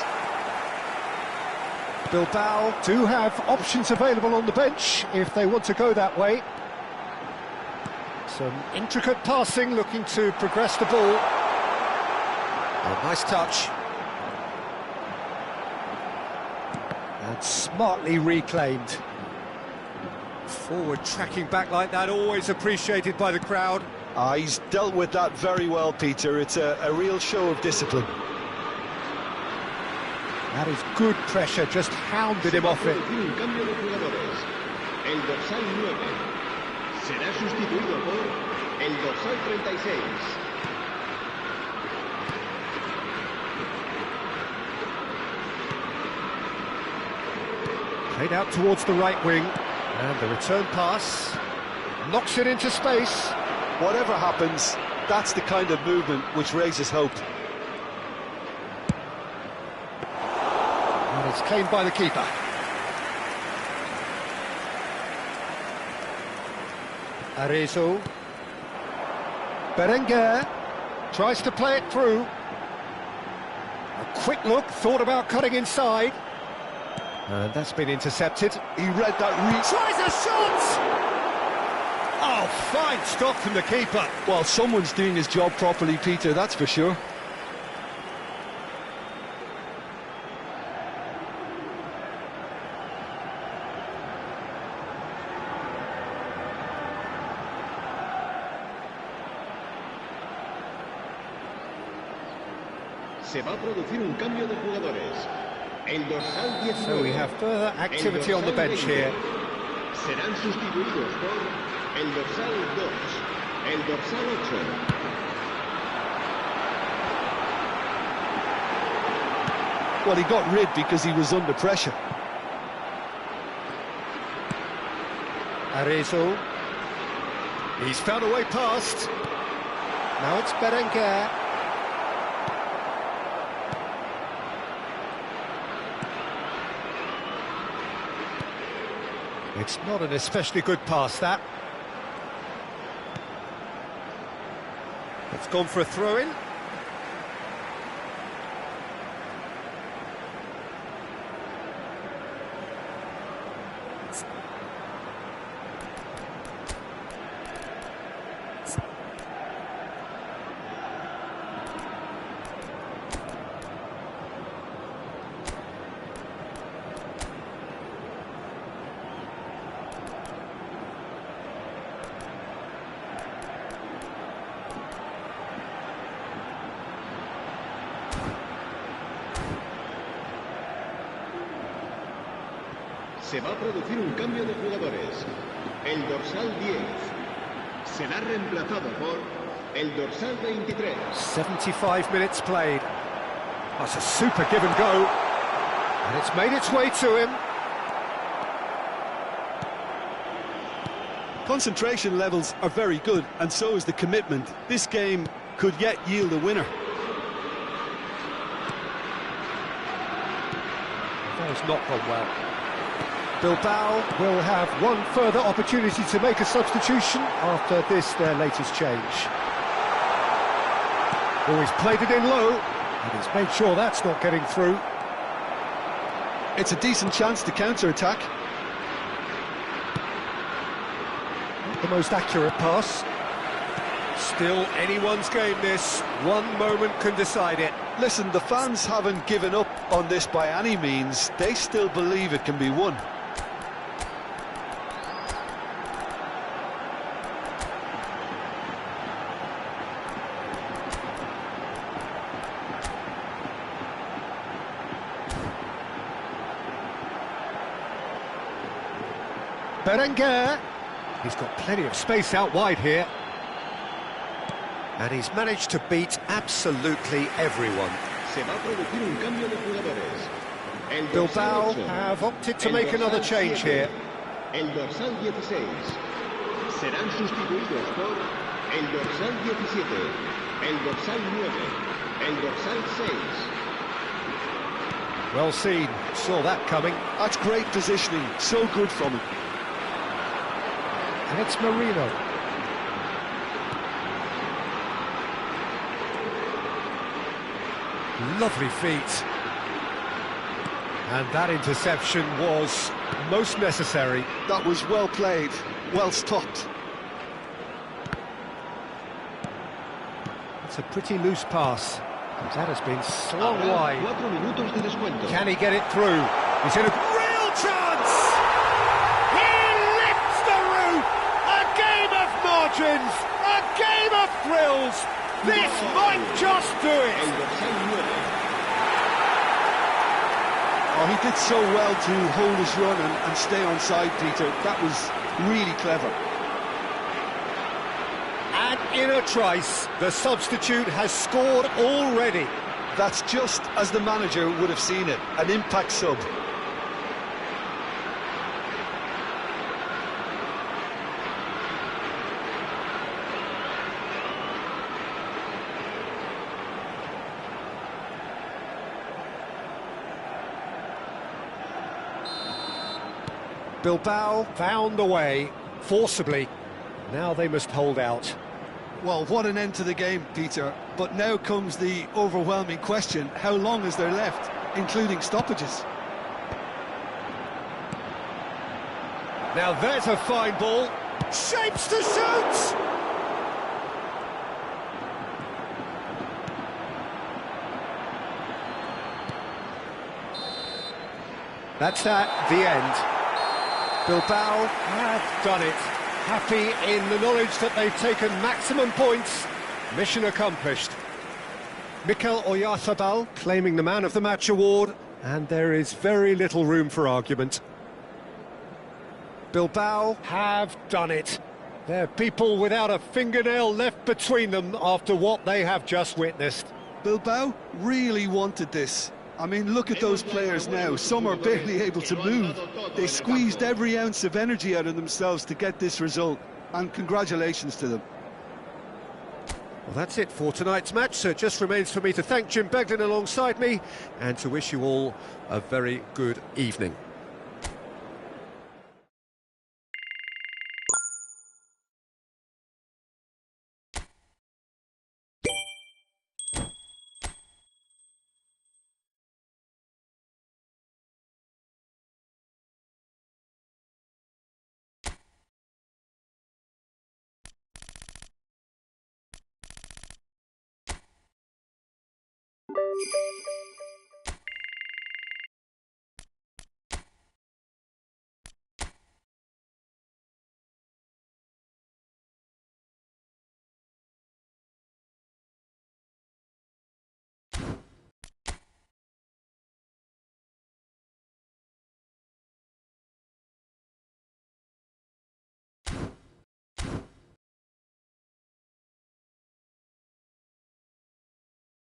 Bilbao do have options available on the bench if they want to go that way. Some intricate passing, looking to progress the ball. Oh, nice touch. And smartly reclaimed. Forward tracking back like that, always appreciated by the crowd. He's dealt with that very well, Peter. It's a real show of discipline. That is good pressure, just hounded him off it. El dorsal 9 será sustituido por el dorsal 36. Played out towards the right wing. And the return pass knocks it into space. Whatever happens, that's the kind of movement which raises hope. And it's claimed by the keeper. Arezzo. Berenguer tries to play it through. A quick look, thought about cutting inside. And that's been intercepted. He read that tries a shot! Oh, fine stop from the keeper. Well, someone's doing his job properly, Peter, that's for sure. Se va a producir un cambio de jugadores. El dorsal 19. So we have further activity on the bench here. Serán sustituidos por el dorsal 2, el dorsal 8. Well, he got rid because he was under pressure. Arezzo. He's found a way past. Now it's Berenguer. It's not an especially good pass, that. It's gone for a throw-in. Se va a producir un cambio de jugadores. El dorsal 10 será reemplazado por el dorsal 23. 75 minutes played. That's a super give and go. And it's made its way to him. Concentration levels are very good, and so is the commitment. This game could yet yield a winner. That has not gone well. Bilbao will have one further opportunity to make a substitution after this, their latest change. Oh, he's played it in low, and he's made sure that's not getting through. It's a decent chance to counter-attack. Not the most accurate pass. Still anyone's game this. One moment can decide it. Listen, the fans haven't given up on this by any means. They still believe it can be won. Berenguer. He's got plenty of space out wide here. And he's managed to beat absolutely everyone. Se va a producir un cambio de jugadores. El Bilbao dorsal 8, have opted to el make another dorsal change 7, here. El dorsal 16. Serán sustituidos por el dorsal 17, el dorsal 9, el dorsal 6. Well seen, saw that coming. That's great positioning, so good from him. And it's Marino. Lovely feet. And that interception was most necessary. That was well played, well stopped. It's a pretty loose pass. That has been slung wide. 4 minutos de descuento. Can he get it through? He's in a real chance! He lifts the roof! A game of margins! A game of thrills! This might just do it! El dorsal 9. Oh, he did so well to hold his run and stay on side, Peter. That was really clever. And in a trice, the substitute has scored already. That's just as the manager would have seen it, an impact sub. Bilbao found a way, forcibly. Now they must hold out. Well, what an end to the game, Peter. But now comes the overwhelming question, how long is there left, including stoppages? Now there's a fine ball. Shapes to shoot! That's at the end. Bilbao have done it. Happy in the knowledge that they've taken maximum points. Mission accomplished. Mikel Oyarzabal claiming the Man of the Match award, and there is very little room for argument. Bilbao have done it. They're people without a fingernail left between them after what they have just witnessed. Bilbao really wanted this. I mean, look at those players now. Some are barely able to move. They squeezed every ounce of energy out of themselves to get this result. And congratulations to them. Well, that's it for tonight's match, so it just remains for me to thank Jim Beglin alongside me and to wish you all a very good evening.